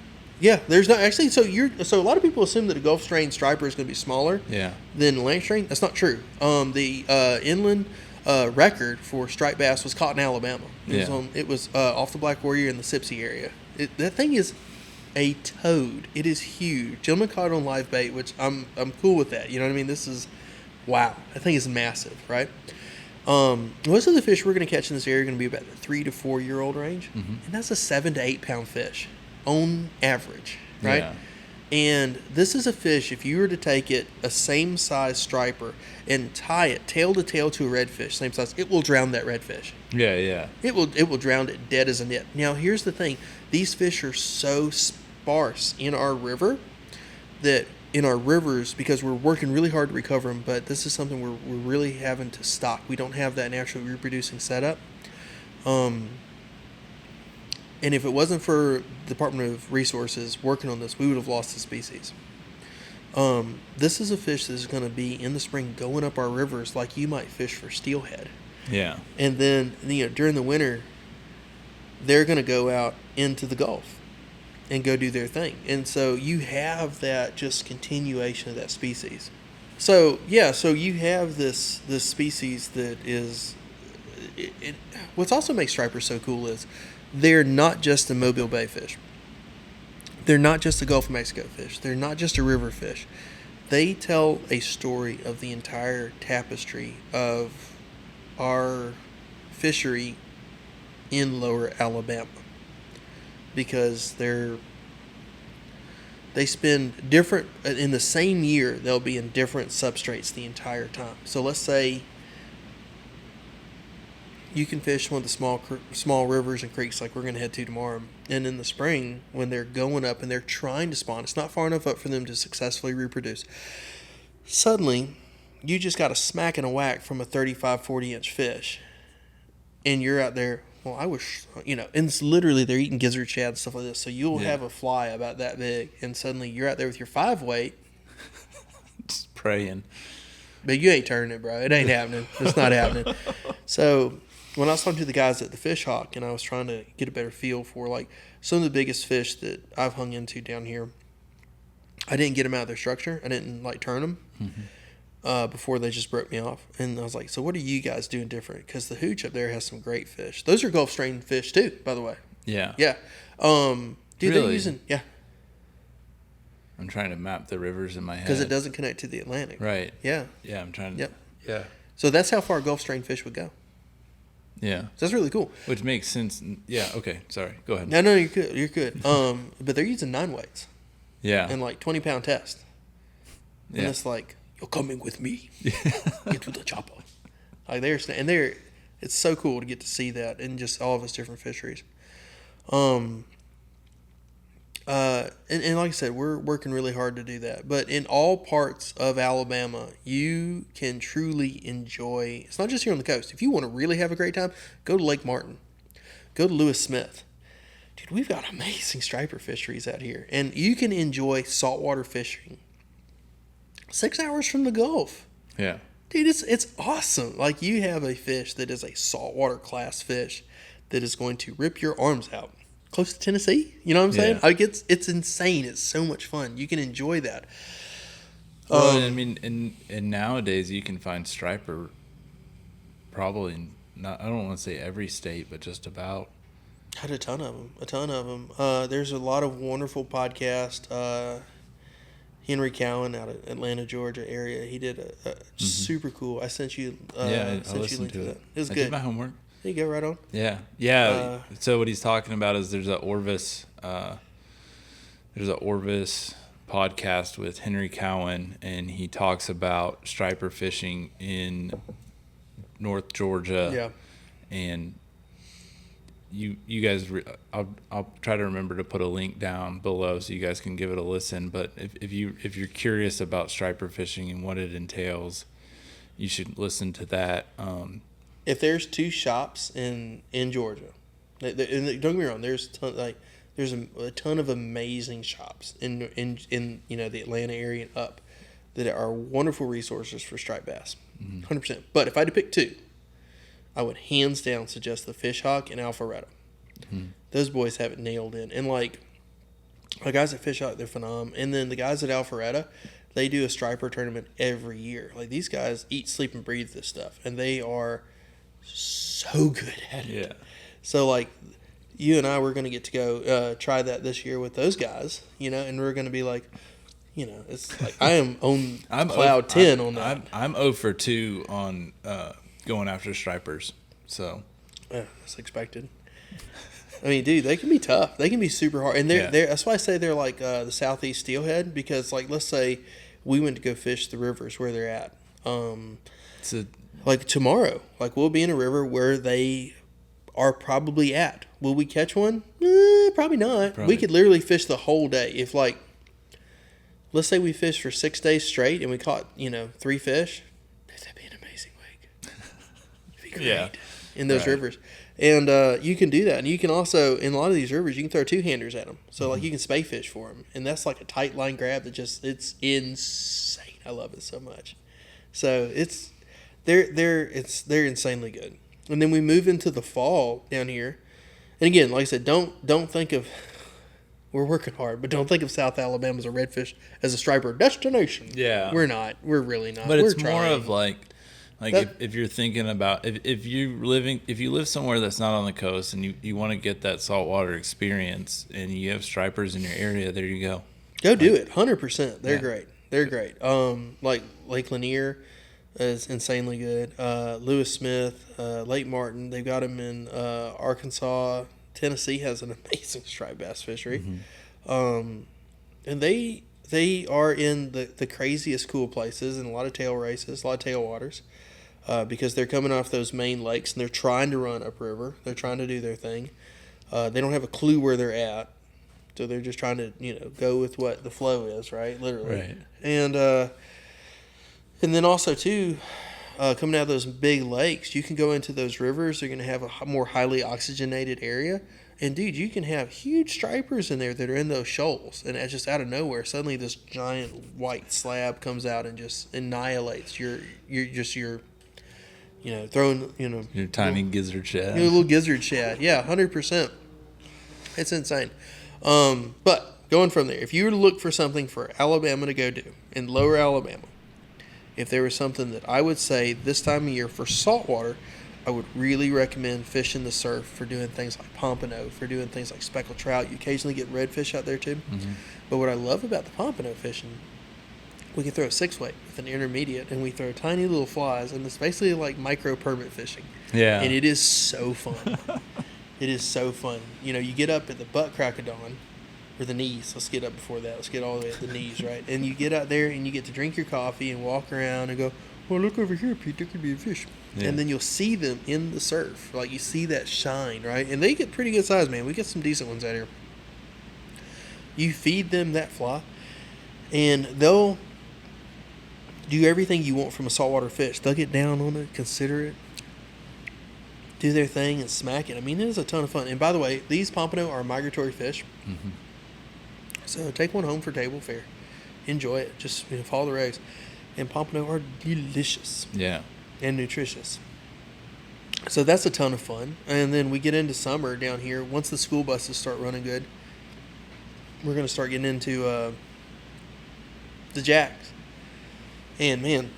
Speaker 2: Yeah, there's not actually. So a lot of people assume that a Gulf strain striper is going to be smaller.
Speaker 3: Yeah.
Speaker 2: Than Atlantic strain. That's not true. The inland record for striped bass was caught in Alabama. It was off the Black Warrior in the Sipsey area. That thing is a toad. It is huge. Gentleman caught it on live bait, which I'm cool with that. You know what I mean? This is wow. That thing is massive, right? Most of the fish we're going to catch in this area are going to be about the 3 to 4 year old range, and that's a 7 to 8 pound fish on average, right?
Speaker 3: Yeah.
Speaker 2: And this is a fish. If you were to take it a same size striper and tie it tail to tail to a redfish, same size, it will drown that redfish.
Speaker 3: Yeah, yeah.
Speaker 2: It will drown it dead as a nit. Now, here's the thing. These fish are so sparse in our river that in our rivers, because we're working really hard to recover them, but this is something we're really having to stock. We don't have that naturally reproducing setup. And if it wasn't for the Department of Resources working on this, we would have lost the species. This is a fish that is going to be in the spring going up our rivers like you might fish for steelhead.
Speaker 3: Yeah.
Speaker 2: And then during the winter, they're going to go out into the Gulf and go do their thing. And so you have that just continuation of that species. So you have this species that is what's also makes stripers so cool is they're not just a Mobile Bay fish. They're not just a Gulf of Mexico fish. They're not just a river fish. They tell a story of the entire tapestry of our fishery in lower Alabama, because they spend different in the same year. They'll be in different substrates the entire time. So let's say you can fish one of the small rivers and creeks like we're going to head to tomorrow, and in the spring when they're going up and they're trying to spawn, it's not far enough up for them to successfully reproduce. Suddenly you just got a smack and a whack from a 35-40 inch fish, and you're out there. Well, I wish, and it's literally they're eating gizzard shad and stuff like this. So you'll have a fly about that big, and suddenly you're out there with your 5 weight,
Speaker 3: just praying.
Speaker 2: But you ain't turning it, bro. It ain't happening. It's not happening. So when I was talking to the guys at the Fish Hawk, and I was trying to get a better feel for like some of the biggest fish that I've hung into down here, I didn't get them out of their structure. I didn't turn them. Before they just broke me off. And I was like, so what are you guys doing different? Because the hooch up there has some great fish. Those are Gulf strain fish too, by the way.
Speaker 3: Yeah.
Speaker 2: Yeah. Dude,
Speaker 3: really?
Speaker 2: they're using, yeah.
Speaker 3: I'm trying to map the rivers in my head.
Speaker 2: Because it doesn't connect to the Atlantic.
Speaker 3: Right.
Speaker 2: Yeah.
Speaker 3: Yeah, I'm trying to.
Speaker 2: Yep.
Speaker 3: Yeah.
Speaker 2: So that's how far Gulf strain fish would go. So that's really cool.
Speaker 3: Which makes sense. Yeah. Okay. Sorry. Go ahead.
Speaker 2: No, you're good. You're good. But they're using 9 weights.
Speaker 3: Yeah.
Speaker 2: And like 20-pound test. And
Speaker 3: Yeah.
Speaker 2: it's like, you're coming with me. Get to the chopper. Like it's so cool to get to see that in just all of its different fisheries. And like I said, we're working really hard to do that. But in all parts of Alabama, you can truly enjoy. It's not just here on the coast. If you want to really have a great time, go to Lake Martin. Go to Lewis Smith. Dude, we've got amazing striper fisheries out here. And you can enjoy saltwater fishing 6 hours from the Gulf.
Speaker 3: Yeah.
Speaker 2: Dude, it's awesome. Like, you have a fish that is a saltwater class fish that is going to rip your arms out. Close to Tennessee, you know what I'm saying?
Speaker 3: Yeah.
Speaker 2: Like, it's insane. It's so much fun. You can enjoy that.
Speaker 3: Well, I mean, and nowadays you can find striper probably not. I don't want to say every state, but just about.
Speaker 2: Had a ton of them. There's a lot of wonderful podcasts. Henry Cowan out of Atlanta, Georgia area. He did a super cool. I sent you.
Speaker 3: I
Speaker 2: sent you
Speaker 3: listened
Speaker 2: link
Speaker 3: to
Speaker 2: that.
Speaker 3: it.
Speaker 2: It was
Speaker 3: I
Speaker 2: good.
Speaker 3: did my homework.
Speaker 2: There you go. Right on.
Speaker 3: Yeah. So what he's talking about is there's a Orvis podcast with Henry Cowan, and he talks about striper fishing in North Georgia.
Speaker 2: Yeah.
Speaker 3: And you guys, I'll try to remember to put a link down below so you guys can give it a listen. But if you're curious about striper fishing and what it entails, you should listen to that.
Speaker 2: If there's 2 shops in Georgia, and don't get me wrong, there's a ton of amazing shops in the Atlanta area and up that are wonderful resources for striped bass, 100%. But if I had to pick 2, I would hands down suggest the Fish Hawk and Alpharetta. Those boys have it nailed in, and like the guys at Fish Hawk, they're phenomenal, and then the guys at Alpharetta, they do a striper tournament every year. Like, these guys eat, sleep, and breathe this stuff, and they are so good at it.
Speaker 3: Yeah.
Speaker 2: So, like, you and I were going to get to go try that this year with those guys, and we're going to be like, it's like I am on cloud 10 on that.
Speaker 3: I'm 0 for 2 on going after stripers. So
Speaker 2: that's expected. I mean, dude, they can be tough. They can be super hard, and they're that's why I say they're like the Southeast Steelhead, because, like, let's say we went to go fish the rivers where they're at. Like tomorrow, like, we'll be in a river where they are probably at. Will we catch one? Probably not. We could literally fish the whole day. If, like, let's say we fished for 6 days straight and we caught 3 fish, that'd be an amazing week. It'd be great in those rivers. And you can do that. And you can also, in a lot of these rivers, you can throw 2-handers at them. So, like, you can spay fish for them. And that's like a tight line grab that it's insane. I love it so much. So, they're insanely good. And then we move into the fall down here. And again, like I said, don't think of, we're working hard, but don't think of South Alabama as a redfish, as a striper destination.
Speaker 3: Yeah.
Speaker 2: We're not. We're really not.
Speaker 3: But
Speaker 2: we're
Speaker 3: it's more of like
Speaker 2: that,
Speaker 3: if you're thinking about if you live somewhere that's not on the coast and you want to get that saltwater experience and you have stripers in your area, there you go.
Speaker 2: Go do it. 100%. They're great. They're great. Like Lake Lanier is insanely good. Lewis Smith, Lake Martin, they've got them in Arkansas. Tennessee has an amazing striped bass fishery. And they are in the craziest cool places, and a lot of tail races, a lot of tailwaters, because they're coming off those main lakes and they're trying to run upriver. They're trying to do their thing. They don't have a clue where they're at, so they're just trying to go with what the flow is, right? Literally.
Speaker 3: Right.
Speaker 2: And then also too, coming out of those big lakes, you can go into those rivers. They're going to have a more highly oxygenated area. And, dude, you can have huge stripers in there that are in those shoals. And it's just out of nowhere, suddenly this giant white slab comes out and just annihilates your throwing,
Speaker 3: Your tiny gizzard shad.
Speaker 2: Your little gizzard shad. Yeah, 100%. It's insane. But going from there, if you were to look for something for Alabama to go do in lower Alabama, if there was something that I would say this time of year for saltwater, I would really recommend fishing the surf for doing things like pompano, for doing things like speckled trout. You occasionally get redfish out there too. But what I love about the pompano fishing we can throw a 6-weight with an intermediate, and we throw tiny little flies, and it's basically like micro permit fishing.
Speaker 3: Yeah.
Speaker 2: And it is so fun. It is so fun. You know, you get up at the butt crack of dawn, or the knees. Let's get up before that. Let's get all the way at the knees, right? And you get out there and you get to drink your coffee and walk around and go, well, look over here, Pete. There could be a fish. Yeah. And then you'll see them in the surf. Like, you see that shine, right? And they get pretty good size, man. We get some decent ones out here. You feed them that fly, and they'll do everything you want from a saltwater fish. They'll get down on it, consider it, do their thing, and smack it. I mean, it is a ton of fun. And by the way, these pompano are migratory fish. Mm-hmm. So take one home for table fare. Enjoy it. Just follow the regs. And pompano are delicious.
Speaker 3: Yeah.
Speaker 2: And nutritious. So that's a ton of fun. And then we get into summer down here. Once the school buses start running good, we're going to start getting into the jacks. And, man,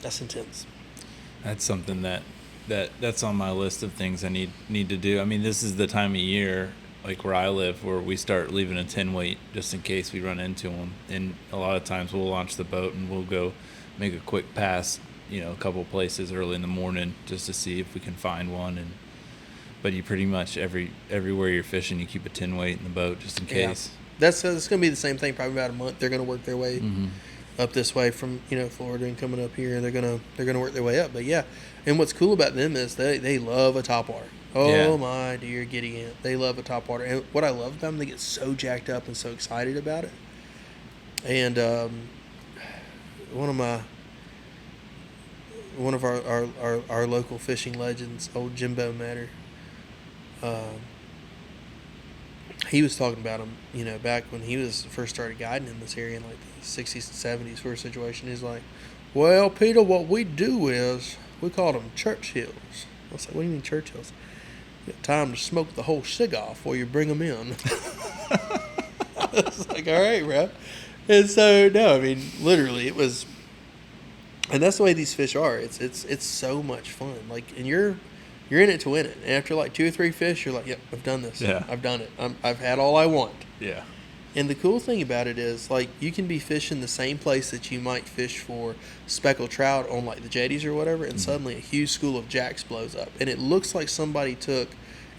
Speaker 2: that's intense.
Speaker 3: That's something that's on my list of things I need to do. I mean, this is the time of year, like where I live, where we start leaving a 10-weight just in case we run into them. And a lot of times we'll launch the boat and we'll go make a quick pass, a couple places early in the morning just to see if we can find one. But you pretty much everywhere you're fishing, you keep a 10-weight in the boat just in case.
Speaker 2: Yeah. That's going to be the same thing. Probably about a month. They're going to work their way up this way from Florida and coming up here. They're gonna work their way up. But yeah, and what's cool about them is they love a topwater. Oh my dear giddy aunt, they love a topwater. And what I love about them, they get so jacked up and so excited about it. And one of our local fishing legends, old Jimbo Matter, he was talking about them, back when he was first started guiding in this area in like the 60s and 70s for a situation. He's like, well, Peter, what we do is we call them Churchills. I was like, what do you mean Churchills? You got time to smoke the whole cig off before you bring them in. I was like, all right, bro. And so, no, I mean, literally, it was, and that's the way these fish are. It's so much fun. Like, and you're in it to win it. And after like 2 or 3 fish, you're like, yep, I've done this.
Speaker 3: Yeah.
Speaker 2: I've done it. I've had all I want.
Speaker 3: Yeah.
Speaker 2: And the cool thing about it is, like, you can be fishing the same place that you might fish for speckled trout on, like, the jetties or whatever, and suddenly a huge school of jacks blows up. And it looks like somebody took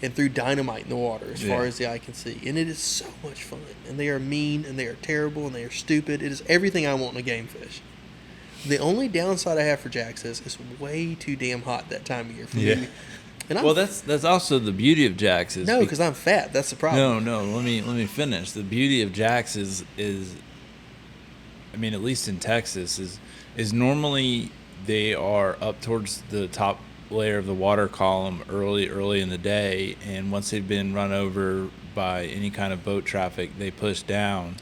Speaker 2: and threw dynamite in the water as far as the eye can see. And it is so much fun. And they are mean, and they are terrible, and they are stupid. It is everything I want in a game fish. The only downside I have for jacks is it's way too damn hot that time of year for me. And
Speaker 3: that's also the beauty of jacks is
Speaker 2: because I'm fat. That's the problem.
Speaker 3: No. Let me finish. The beauty of jacks is I mean, at least in Texas, is normally they are up towards the top layer of the water column early in the day, and once they've been run over by any kind of boat traffic, they push down.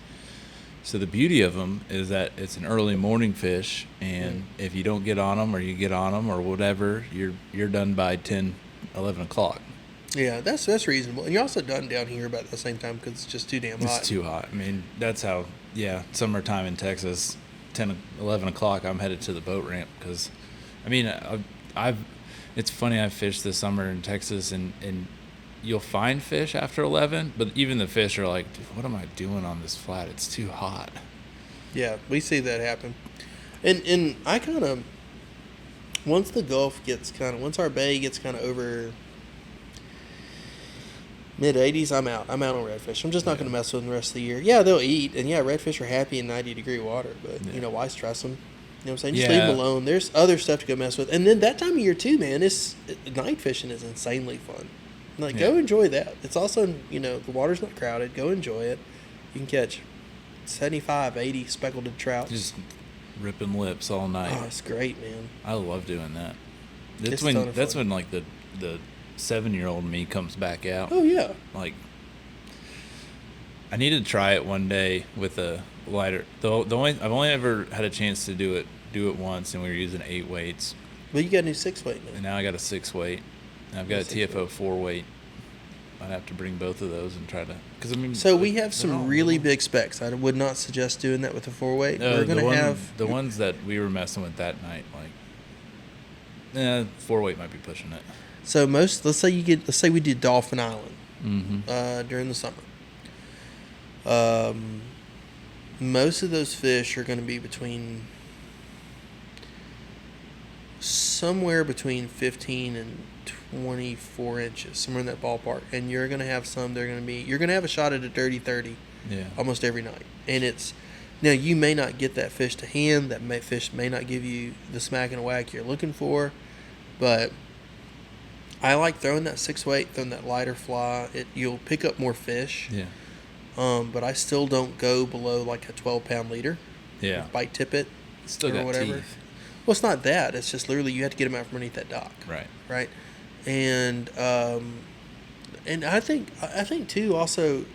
Speaker 3: So the beauty of them is that it's an early morning fish, and if you don't get on them or you get on them or whatever, you're done by 10, 11 o'clock.
Speaker 2: Yeah, that's reasonable. And you're also done down here about the same time because it's just too damn hot.
Speaker 3: It's too hot. I mean, that's how, summertime in Texas, 10, 11 o'clock, I'm headed to the boat ramp because, I mean, it's funny, I fished this summer in Texas, and you'll find fish after 11, but even the fish are like, dude, what am I doing on this flat? It's too hot.
Speaker 2: Yeah, we see that happen. And I kind of, once our bay gets kind of over mid-80s, I'm out. I'm out on redfish. I'm just not going to mess with them the rest of the year. Yeah, they'll eat, and redfish are happy in 90-degree water, but, why stress them? You know what I'm saying? Just leave them alone. There's other stuff to go mess with. And then that time of year, too, man, night fishing is insanely fun. Like, go enjoy that. It's also, the water's not crowded. Go enjoy it. You can catch 75, 80 speckled trout.
Speaker 3: Just ripping lips all night.
Speaker 2: Oh, it's great, man.
Speaker 3: I love doing that. That's when like the 7-year-old me comes back out.
Speaker 2: Oh yeah.
Speaker 3: Like, I need to try it one day with a lighter. I've only ever had a chance to do it once, and we were using 8 weights.
Speaker 2: Well, you got a new 6-weight now.
Speaker 3: And now I got a 6-weight. And I've got a TFO 4-weight. I'd have to bring both of those and try to, because I mean.
Speaker 2: So we have some really big specs. I would not suggest doing that with a 4-weight. We're going to have
Speaker 3: the ones that we were messing with that night. Like, 4-weight might be pushing it.
Speaker 2: So let's say we did Dolphin Island during the summer. most of those fish are going to be somewhere between 15 and 24 inches, somewhere in that ballpark. And you're going to have some, you're going to have a shot at a dirty 30 almost every night. And now you may not get that fish to hand, fish may not give you the smack and whack you're looking for, but I like throwing that 6-weight, throwing that lighter fly. You'll pick up more fish.
Speaker 3: Yeah.
Speaker 2: But I still don't go below like a 12-pound leader.
Speaker 3: Yeah.
Speaker 2: Bite tippet
Speaker 3: Still
Speaker 2: or
Speaker 3: got
Speaker 2: whatever.
Speaker 3: teeth.
Speaker 2: Well, it's not that. It's just literally you have to get them out from underneath that dock.
Speaker 3: Right.
Speaker 2: Right. And I think too. Also,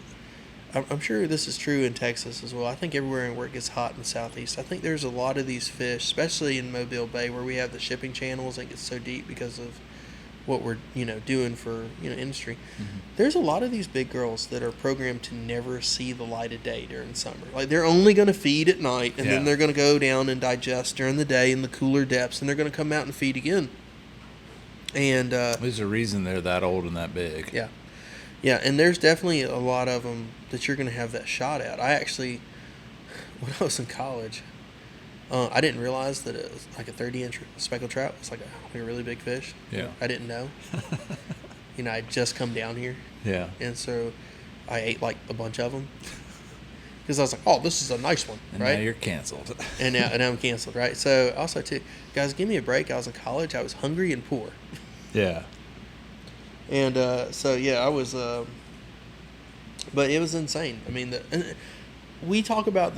Speaker 2: I'm sure this is true in Texas as well. I think everywhere where it gets hot in the southeast, I think there's a lot of these fish, especially in Mobile Bay, where we have the shipping channels that get so deep because of what we're doing for industry.
Speaker 3: Mm-hmm.
Speaker 2: There's a lot of these big girls that are programmed to never see the light of day during summer. Like they're only going to feed at night, and then they're going to go down and digest during the day in the cooler depths, and they're going to come out and feed again. And
Speaker 3: there's a reason they're that old and that big.
Speaker 2: Yeah, and there's definitely a lot of them that you're going to have that shot at. I actually, when I was in college, I didn't realize that it was like a 30-inch speckled trout. It's like a really big fish.
Speaker 3: Yeah.
Speaker 2: I didn't know. I'd just come down here.
Speaker 3: Yeah.
Speaker 2: And so I ate like a bunch of them. Because I was like, oh, this is a nice one,
Speaker 3: And
Speaker 2: right?
Speaker 3: now you're canceled.
Speaker 2: and now I'm canceled, right? So also, too, guys, give me a break. I was in college. I was hungry and poor.
Speaker 3: Yeah.
Speaker 2: And so, yeah, I was, but it was insane. I mean, we talk about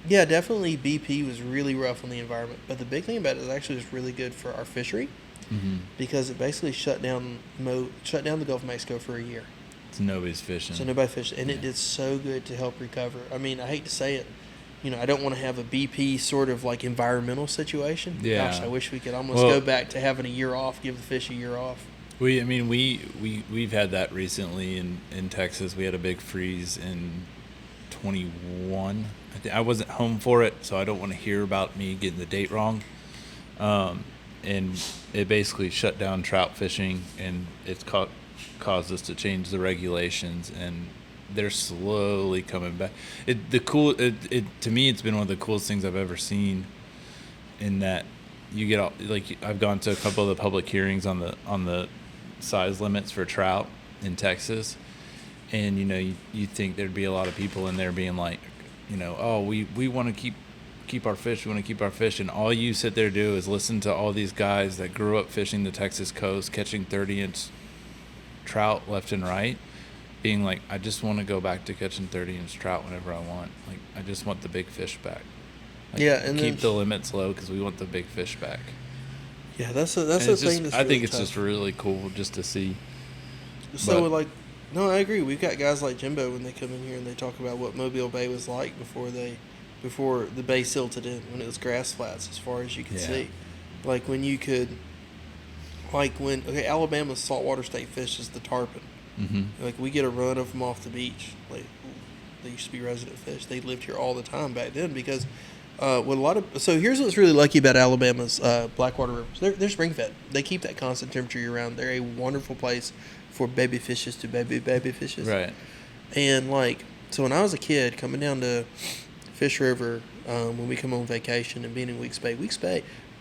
Speaker 2: yeah, definitely BP was really rough on the environment. But the big thing about it is actually was really good for our fishery because it basically shut down the Gulf of Mexico for a year.
Speaker 3: So nobody's fishing.
Speaker 2: So nobody fished. And it did so good to help recover. I mean, I hate to say it. I don't want to have a BP sort of like environmental situation.
Speaker 3: Yeah.
Speaker 2: Gosh, I wish we could almost go back to having a year off, give the fish a year off.
Speaker 3: We've had that recently in Texas. We had a big freeze in 21. I wasn't home for it, so I don't want to hear about me getting the date wrong. And it basically shut down trout fishing, and it's caused us to change the regulations, and they're slowly coming back. To me, it's been one of the coolest things I've ever seen. In that, you get all, like I've gone to a couple of the public hearings on the size limits for trout in Texas, and you think there'd be a lot of people in there being like, oh, we want to keep our fish, we want to keep our fish, and all you sit there do is listen to all these guys that grew up fishing the Texas coast, catching 30-inch trout left and right, being like, I just want to go back to catching 30-inch trout whenever I want. Like, I just want the big fish back. Like,
Speaker 2: yeah, and
Speaker 3: keep the limits low because we want the big fish back.
Speaker 2: Yeah, that's the thing. That's
Speaker 3: I think
Speaker 2: really
Speaker 3: it's
Speaker 2: tough.
Speaker 3: just really cool just to see.
Speaker 2: So, no, I agree. We've got guys like Jimbo when they come in here and they talk about what Mobile Bay was like before the bay silted in, when it was grass flats as far as you could see. Like when you could, Alabama's saltwater state fish is the tarpon.
Speaker 3: Mm-hmm.
Speaker 2: Like we get a run of them off the beach. Like they used to be resident fish. They lived here all the time back then because so here's what's really lucky about Alabama's Blackwater rivers. They're spring fed. They keep that constant temperature year round. They're a wonderful place for baby fishes to baby fishes.
Speaker 3: Right.
Speaker 2: And so when I was a kid coming down to Fish River, when we come on vacation and being in Weeks Bay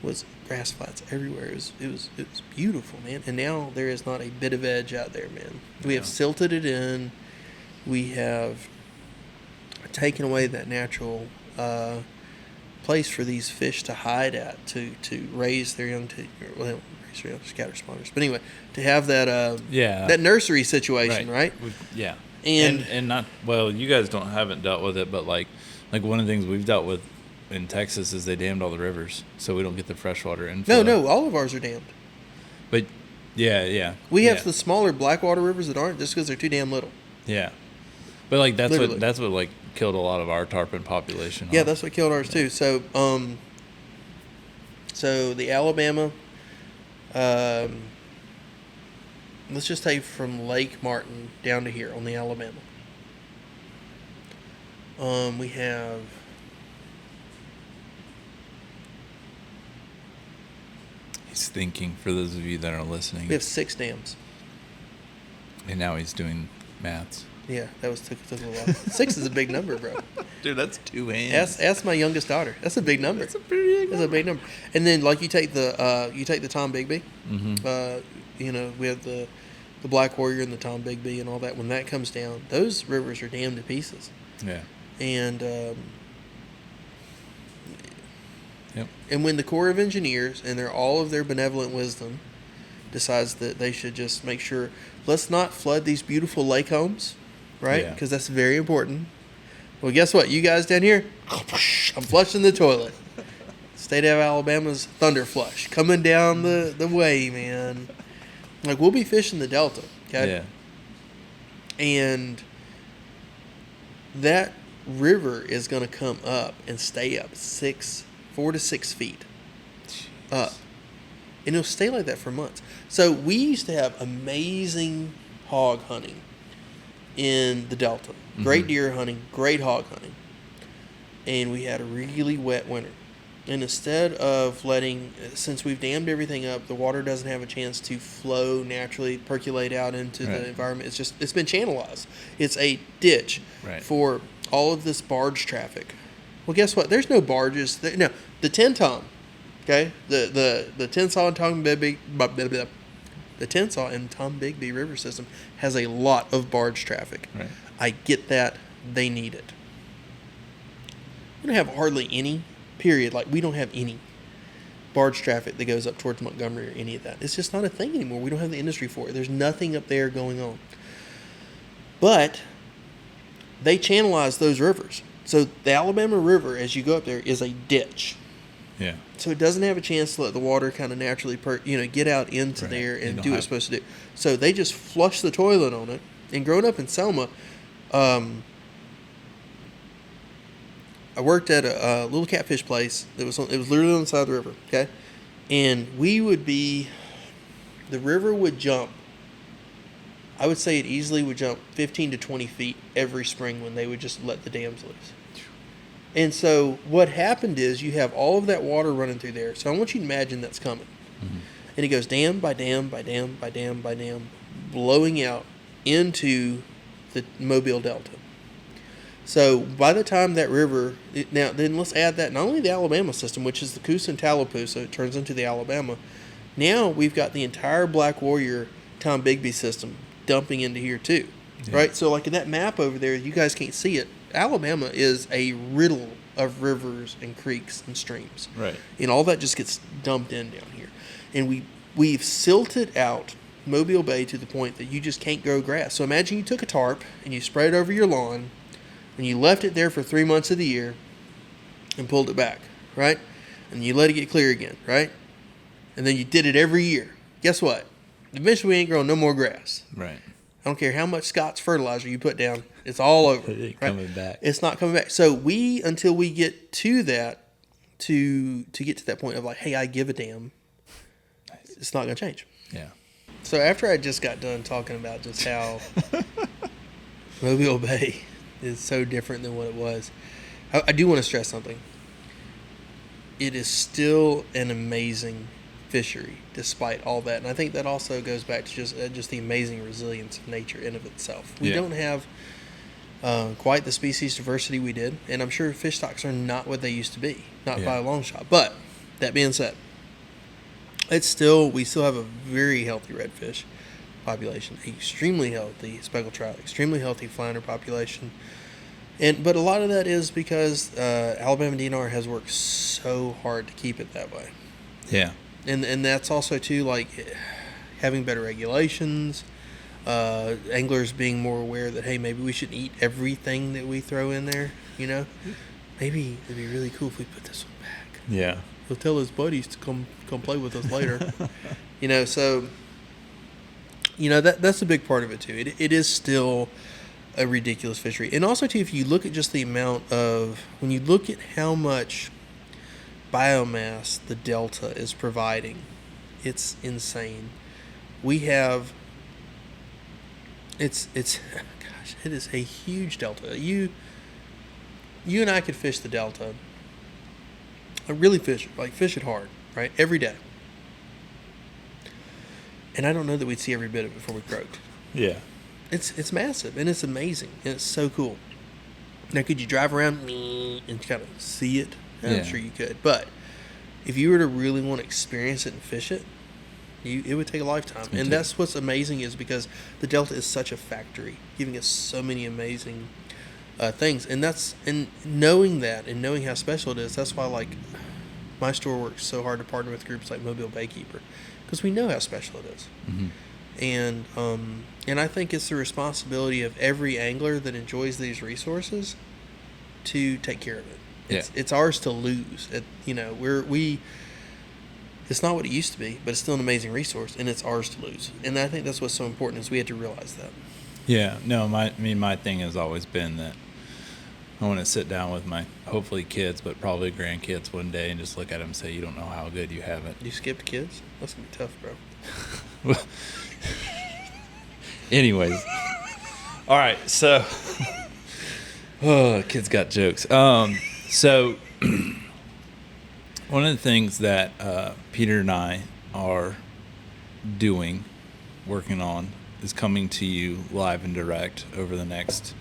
Speaker 2: was grass flats everywhere. It was beautiful, man. And now there is not a bit of edge out there, man. We have silted it in. We have taken away that natural place for these fish to hide at, to raise their young, scatter spawners. But anyway, to have that that nursery situation, right?
Speaker 3: Yeah.
Speaker 2: And
Speaker 3: not, well, you guys haven't dealt with it, but like one of the things we've dealt with in Texas is they dammed all the rivers, so we don't get the freshwater inflow.
Speaker 2: No, all of ours are dammed.
Speaker 3: But yeah.
Speaker 2: We have the smaller Blackwater rivers that aren't, just because they're too damn little.
Speaker 3: Yeah. But like that's
Speaker 2: Literally.
Speaker 3: what killed a lot of our tarpon population.
Speaker 2: Yeah, that's what killed ours too. So so the Alabama, let's just take from Lake Martin down to here on the Alabama. We have
Speaker 3: He's thinking, for those of you that are listening.
Speaker 2: we have 6 dams.
Speaker 3: And now he's doing maths.
Speaker 2: Yeah, that took a little while. 6 is a big number, bro.
Speaker 3: Dude, that's 2 hands.
Speaker 2: Ask my youngest daughter. That's a big number.
Speaker 3: That's a pretty big
Speaker 2: That's a big number. And then like you take the Tom Bigby. Mm-hmm. We have the Black Warrior and the Tom Bigby and all that. When that comes down, those rivers are damned to pieces.
Speaker 3: Yeah.
Speaker 2: And
Speaker 3: Yep.
Speaker 2: And when the Corps of Engineers and all of their benevolent wisdom decides that they should just make sure, let's not flood these beautiful lake homes, right? Because that's very important. Well, guess what? You guys down here, I'm flushing the toilet. State of Alabama's thunder flush coming down the way, man. Like, we'll be fishing the Delta, okay?
Speaker 3: Yeah.
Speaker 2: And that river is going to come up and stay up 4 to 6 feet up. And it'll stay like that for months. So we used to have amazing hog hunting in the Delta. Great deer hunting, great hog hunting. And we had a really wet winter. And instead of since we've dammed everything up, the water doesn't have a chance to flow naturally, percolate out into the environment. It's been channelized. It's a ditch for all of this barge traffic. Well, guess what? There's no barges. No, the 10-ton, okay? The Tensaw and Tom Bigby, the Tensaw and Tom Bigby River system has a lot of barge traffic.
Speaker 3: Right.
Speaker 2: I get that. They need it. We don't have hardly any, period. Like, we don't have any barge traffic that goes up towards Montgomery or any of that. It's just not a thing anymore. We don't have the industry for it. There's nothing up there going on. But they channelize those rivers. So the Alabama River, as you go up there, is a ditch.
Speaker 3: Yeah.
Speaker 2: So it doesn't have a chance to let the water kind of naturally get out into there and do what it's supposed to do. So they just flush the toilet on it. And growing up in Selma, I worked at a little catfish place. It was literally on the side of the river, okay? And the river would jump. I would say it easily would jump 15 to 20 feet every spring when they would just let the dams loose. And so what happened is you have all of that water running through there. So I want you to imagine that's coming. Mm-hmm. And it goes dam by dam by dam by dam by dam, blowing out into the Mobile Delta. So by the time that river, then let's add that, not only the Alabama system, which is the Coosa and Tallapoosa, so it turns into the Alabama. Now we've got the entire Black Warrior Tom Bigby system dumping into here too, right? So like in that map over there, you guys can't see it. Alabama is a riddle of rivers and creeks and streams.
Speaker 3: Right.
Speaker 2: And all that just gets dumped in down here. And we've silted out Mobile Bay to the point that you just can't grow grass. So imagine you took a tarp and you sprayed it over your lawn and you left it there for 3 months of the year and pulled it back, right? And you let it get clear again, right? And then you did it every year. Guess what? Eventually we ain't growing no more grass.
Speaker 3: Right.
Speaker 2: I don't care how much Scott's fertilizer you put down. It's all over.
Speaker 3: It ain't coming back.
Speaker 2: It's not coming back. So until we get to that, to get to that point of like, hey, I give a damn, it's not going to change.
Speaker 3: Yeah.
Speaker 2: So after I just got done talking about just how Mobile Bay is so different than what it was, I do want to stress something. It is still an amazing fishery despite all that, and I think that also goes back to just the amazing resilience of nature in of itself. We don't have quite the species diversity we did, and I'm sure fish stocks are not what they used to be, not by a long shot. But that being said, we still have a very healthy redfish population, extremely healthy speckled trout, extremely healthy flounder population. But a lot of that is because Alabama DNR has worked so hard to keep it that way.
Speaker 3: Yeah.
Speaker 2: And that's also too, like, having better regulations, anglers being more aware that, hey, maybe we shouldn't eat everything that we throw in there, Maybe it'd be really cool if we put this one back.
Speaker 3: Yeah.
Speaker 2: He'll tell his buddies to come play with us later. So that's a big part of it too. It is still a ridiculous fishery. And also too, if you look at just the amount of, when you look at how much biomass the Delta is providing, it's insane. We have, it is a huge Delta. You and I could fish the Delta. I really fish it hard, right? Every day. And I don't know that we'd see every bit of it before we croaked.
Speaker 3: Yeah.
Speaker 2: It's massive and it's amazing and it's so cool. Now, could you drive around and kind of see it? I'm sure you could, but if you were to really want to experience it and fish it, it would take a lifetime. And that's what's amazing, is because the Delta is such a factory, giving us so many amazing things. And knowing that and knowing how special it is, that's why like my store works so hard to partner with groups like Mobile Baykeeper, because we know how special it is.
Speaker 3: Mm-hmm.
Speaker 2: And I think it's the responsibility of every angler that enjoys these resources to take care of it. It's ours to lose. It's not what it used to be, but it's still an amazing resource, and it's ours to lose. And I think that's what's so important, is we had to realize that.
Speaker 3: Yeah, no, my thing has always been that I want to sit down with my, hopefully kids, but probably grandkids one day, and just look at them and say, you don't know how good you have it.
Speaker 2: You skipped kids? That's going to be tough, bro.
Speaker 3: Anyways. All right, so kids got jokes. So one of the things that Peter and I are working on, is coming to you live and direct over the next,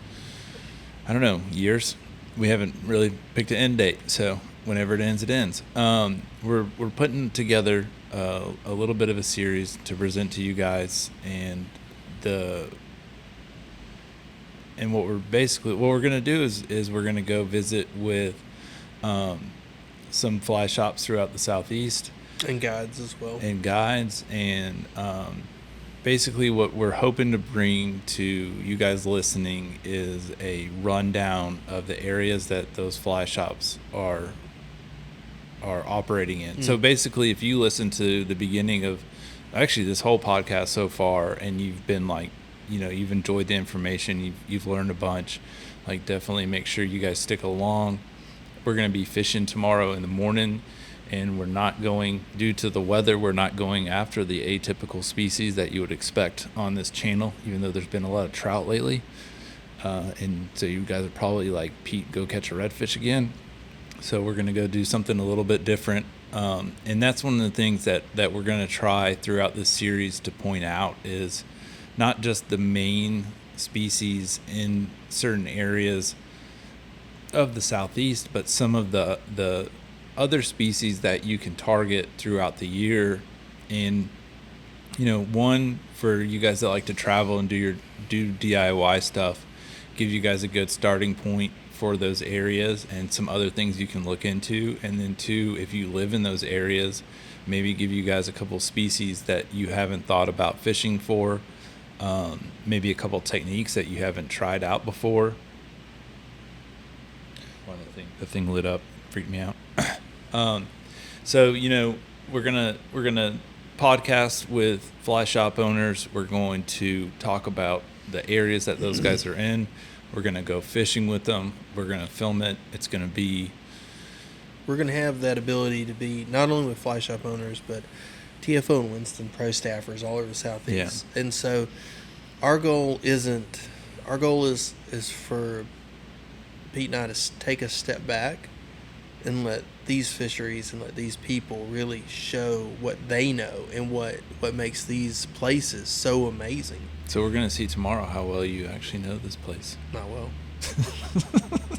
Speaker 3: years. We haven't really picked an end date, so whenever it ends, it ends. We're putting together a little bit of a series to present to you guys, and what we're going to do is we're going to go visit with some fly shops throughout the Southeast.
Speaker 2: And guides as well.
Speaker 3: And basically what we're hoping to bring to you guys listening is a rundown of the areas that those fly shops are operating in. So basically, if you listen to the beginning of actually this whole podcast so far, and you've been like, you've enjoyed the information, you've learned a bunch, like definitely make sure you guys stick along. We're going to be fishing tomorrow in the morning, and we're not going, due to the weather, we're not going after the atypical species that you would expect on this channel, even though there's been a lot of trout lately. And so you guys are probably like, Pete, go catch a redfish again. So we're going to go do something a little bit different. And that's one of the things that we're going to try throughout this series to point out, is not just the main species in certain areas of the Southeast, but some of the other species that you can target throughout the year. And one, for you guys that like to travel and do DIY stuff, give you guys a good starting point for those areas and some other things you can look into. And then two, if you live in those areas, maybe give you guys a couple species that you haven't thought about fishing for, maybe a couple techniques that you haven't tried out before. The thing lit up, freaked me out. So we're gonna podcast with fly shop owners. We're going to talk about the areas that those guys are in. We're gonna go fishing with them. We're gonna film it.
Speaker 2: We're gonna have that ability to be not only with fly shop owners, but TFO and Winston pro staffers all over the Southeast. Yeah. And so our goal is for Pete and I to take a step back and let these fisheries and let these people really show what they know and what makes these places so amazing.
Speaker 3: So we're going to see tomorrow how well you actually know this place.
Speaker 2: Not well.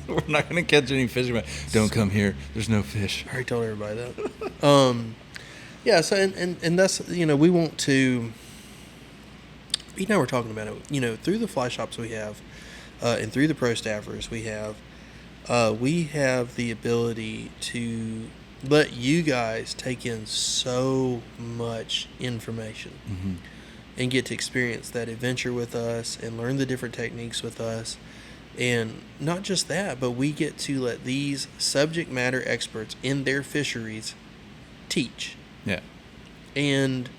Speaker 3: We're not going to catch any fish. Don't come here. There's no fish.
Speaker 2: I already told everybody that. Yeah, so and that's, we want to, Pete and I were talking about it, through the fly shops we have, and through the pro staffers we have the ability to let you guys take in so much information and get to experience that adventure with us and learn the different techniques with us. And not just that, but we get to let these subject matter experts in their fisheries teach.
Speaker 3: Yeah.
Speaker 2: And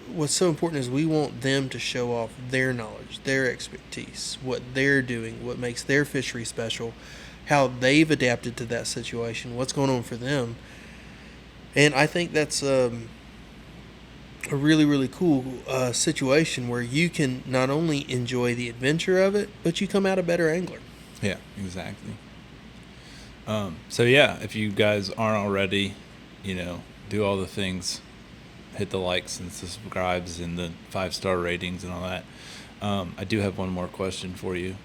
Speaker 2: what's so important is we want them to show off their knowledge, their expertise, what they're doing, what makes their fishery special, how they've adapted to that situation, what's going on for them. And I think that's a really, really cool situation where you can not only enjoy the adventure of it, but you come out a better angler.
Speaker 3: Yeah, exactly. So yeah, if you guys aren't already, do all the things, hit the likes and subscribes and the 5-star ratings and all that. I do have one more question for you.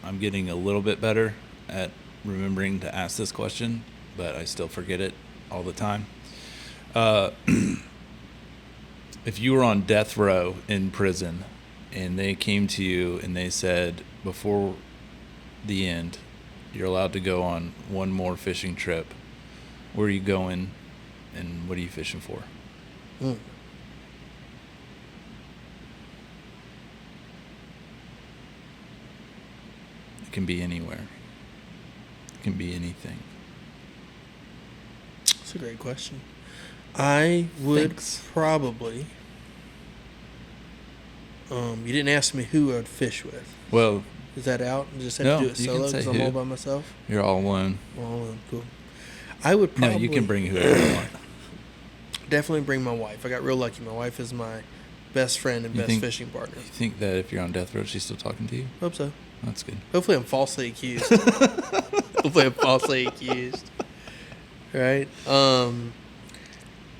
Speaker 3: I'm getting a little bit better at remembering to ask this question, but I still forget it all the time. If you were on death row in prison and they came to you and they said, before the end, you're allowed to go on one more fishing trip, where are you going and what are you fishing for?
Speaker 2: Mm.
Speaker 3: It can be anywhere. It can be anything.
Speaker 2: That's a great question. I would probably. You didn't ask me who I would fish with.
Speaker 3: Well,
Speaker 2: is that out? I just have
Speaker 3: no,
Speaker 2: to do it
Speaker 3: you
Speaker 2: solo
Speaker 3: can say
Speaker 2: because I'm
Speaker 3: who.
Speaker 2: all by myself.
Speaker 3: You're all alone.
Speaker 2: All alone, cool. I would probably.
Speaker 3: No, you can bring whoever you want.
Speaker 2: Definitely bring my wife. I got real lucky. My wife is my best friend and best fishing partner.
Speaker 3: You think that if you're on death row, she's still talking to you?
Speaker 2: Hope so.
Speaker 3: That's good.
Speaker 2: Hopefully, I'm falsely accused. Hopefully, I'm falsely accused. Right.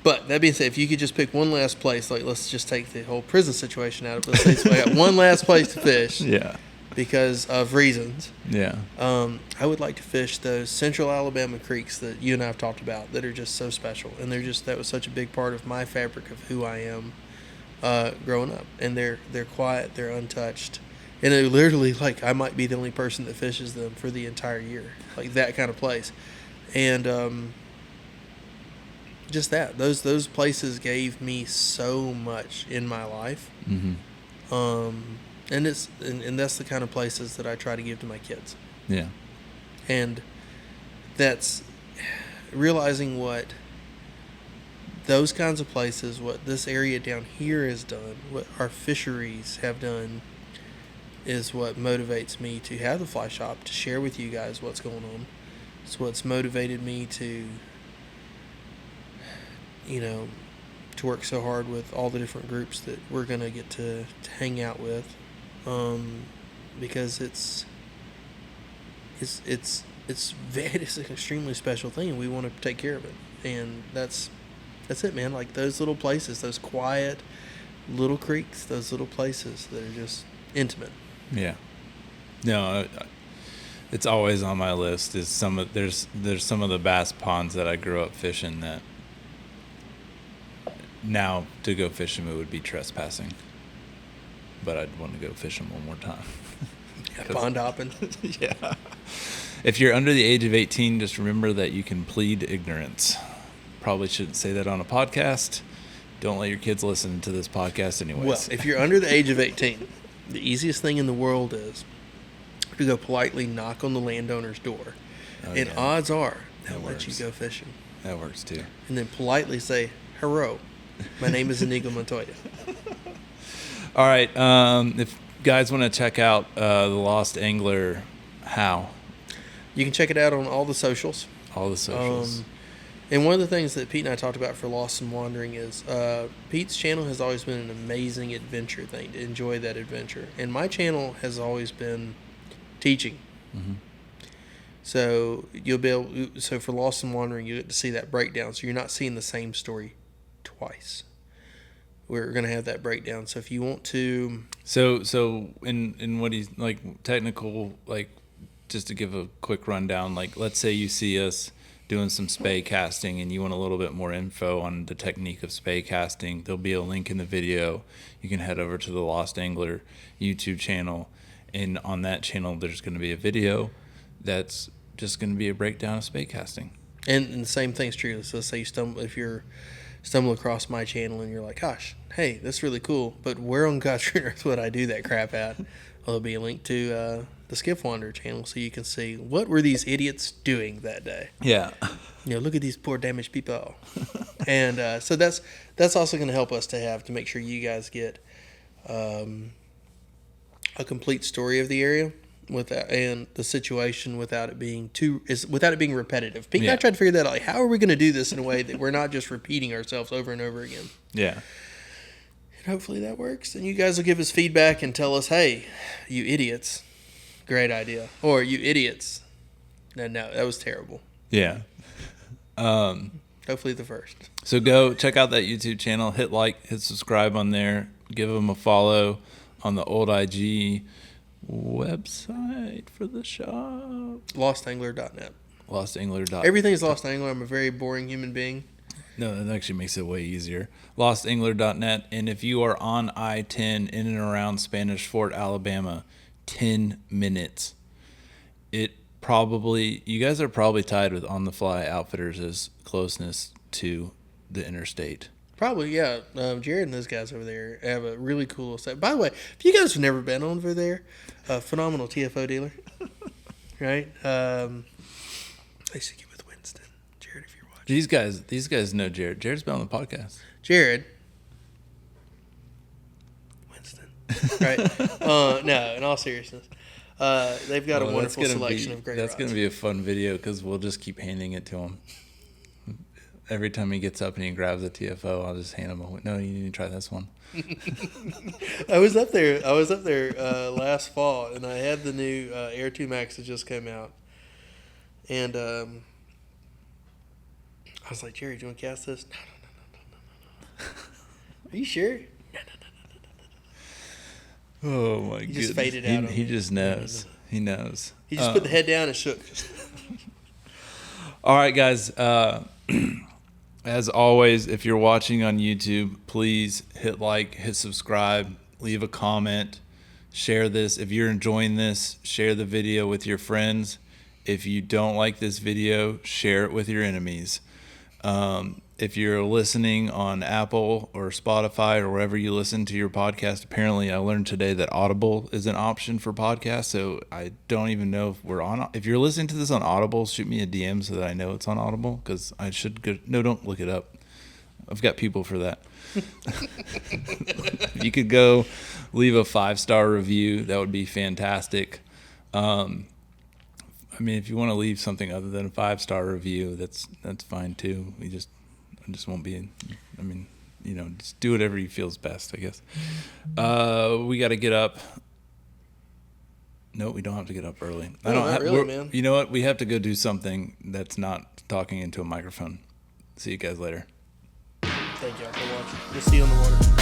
Speaker 2: But that being said, if you could just pick one last place, like let's just take the whole prison situation out of it. Let's say so I got one last place to fish.
Speaker 3: Yeah.
Speaker 2: Because of reasons.
Speaker 3: Yeah.
Speaker 2: I would like to fish those central Alabama creeks that you and I have talked about that are just so special. And that was such a big part of my fabric of who I am growing up. And they're quiet, they're untouched. And they're literally like I might be the only person that fishes them for the entire year. Like that kind of place. And just that. Those places gave me so much in my life.
Speaker 3: Mm-hmm.
Speaker 2: And that's the kind of places that I try to give to my kids.
Speaker 3: Yeah.
Speaker 2: And that's realizing what those kinds of places, what this area down here has done, what our fisheries have done, is what motivates me to have the fly shop, to share with you guys what's going on. It's what's motivated me to work so hard with all the different groups that we're going to get to hang out with. Because it's an extremely special thing, and we want to take care of it. And that's it, man. Like those little places, those quiet little creeks, those little places that are just intimate.
Speaker 3: Yeah. No, it's always on my list. There's some of the bass ponds that I grew up fishing that now to go fish them it would be trespassing. But I'd want to go fish them one more time.
Speaker 2: Pond hopping.
Speaker 3: Yeah. If you're under the age of 18, just remember that you can plead ignorance. Probably shouldn't say that on a podcast. Don't let your kids listen to this podcast anyways.
Speaker 2: Well, if you're under the age of 18, the easiest thing in the world is to go politely knock on the landowner's door. And odds are they'll let you go fishing.
Speaker 3: That works too.
Speaker 2: And then politely say, "Hello, my name is Inigo Montoya."
Speaker 3: All right. If guys want to check out The Lost Angler, how?
Speaker 2: You can check it out on all the socials.
Speaker 3: All the socials.
Speaker 2: And one of the things that Pete and I talked about for Lost and Wandering is Pete's channel has always been an amazing adventure thing, to enjoy that adventure. And my channel has always been teaching.
Speaker 3: Mm-hmm.
Speaker 2: So so for Lost and Wandering, you get to see that breakdown. So you're not seeing the same story twice. We're going to have that breakdown. So if you want to...
Speaker 3: So in what he's like technical, like just to give a quick rundown, like let's say you see us doing some spey casting and you want a little bit more info on the technique of spey casting, there'll be a link in the video. You can head over to the Lost Angler YouTube channel, and on that channel there's going to be a video that's just going to be a breakdown of spey casting.
Speaker 2: And the same thing's true. So let's say if you're stumble across my channel and you're like, gosh, hey, that's really cool, but where on God's green earth would I do that crap at? Well, there'll be a link to the Skiff Wanderer channel so you can see what were these idiots doing that day.
Speaker 3: Yeah.
Speaker 2: Look at these poor damaged people. And so that's also going to help us to make sure you guys get a complete story of the area and the situation without it being repetitive. Pete and I tried to figure that out. Like, how are we going to do this in a way that we're not just repeating ourselves over and over again?
Speaker 3: Yeah.
Speaker 2: And hopefully that works. And you guys will give us feedback and tell us, hey, you idiots, great idea. Or you idiots, no, that was terrible.
Speaker 3: Yeah.
Speaker 2: Hopefully the first.
Speaker 3: So go check out that YouTube channel, hit like, hit subscribe on there, give them a follow on the old IG website for the shop.
Speaker 2: LostAngler.net.
Speaker 3: LostAngler.
Speaker 2: Everything's Lost Angler. I'm a very boring human being.
Speaker 3: No, that actually makes it way easier. LostAngler.net. And if you are on I-10 in and around Spanish Fort, Alabama, 10 minutes. You guys are probably tied with On the Fly Outfitters' closeness to the interstate.
Speaker 2: Probably, yeah. Jared and those guys over there have a really cool set. By the way, if you guys have never been over there, phenomenal TFO dealer, right? I used to get with Winston. Jared, if you're watching.
Speaker 3: These guys know Jared. Jared's been on the podcast.
Speaker 2: Jared. Winston. Right? No, in all seriousness. They've got a wonderful selection of great rods.
Speaker 3: That's going to be a fun video because we'll just keep handing it to him. Every time he gets up and he grabs a TFO, I'll just hand him a. No, you need to try this one.
Speaker 2: I was up there last fall, and I had the new Air 2 Max that just came out, and I was like, Jerry, do you want to cast this? No. Are you sure? No.
Speaker 3: Oh my goodness!
Speaker 2: He just faded out.
Speaker 3: He just knows. He knows.
Speaker 2: He just put the head down and shook.
Speaker 3: All right, guys. As always, if you're watching on YouTube, please hit like, hit subscribe, leave a comment, share this. If you're enjoying this, share the video with your friends. If you don't like this video, share it with your enemies. If you're listening on Apple or Spotify or wherever you listen to your podcast, apparently I learned today that Audible is an option for podcasts. So I don't even know if we're on. If you're listening to this on Audible, shoot me a DM so that I know it's on Audible because I should go. No, don't look it up. I've got people for that. If you could go leave a 5-star review, that would be fantastic. I mean, if you want to leave something other than a 5-star review, that's fine too. I just won't be. Just do whatever you feel is best, I guess. We got to get up. No, we don't have to get up early.
Speaker 2: Not really, man.
Speaker 3: You know what? We have to go do something that's not talking into a microphone. See you guys later.
Speaker 2: Thank y'all for watching. We'll see you on the water.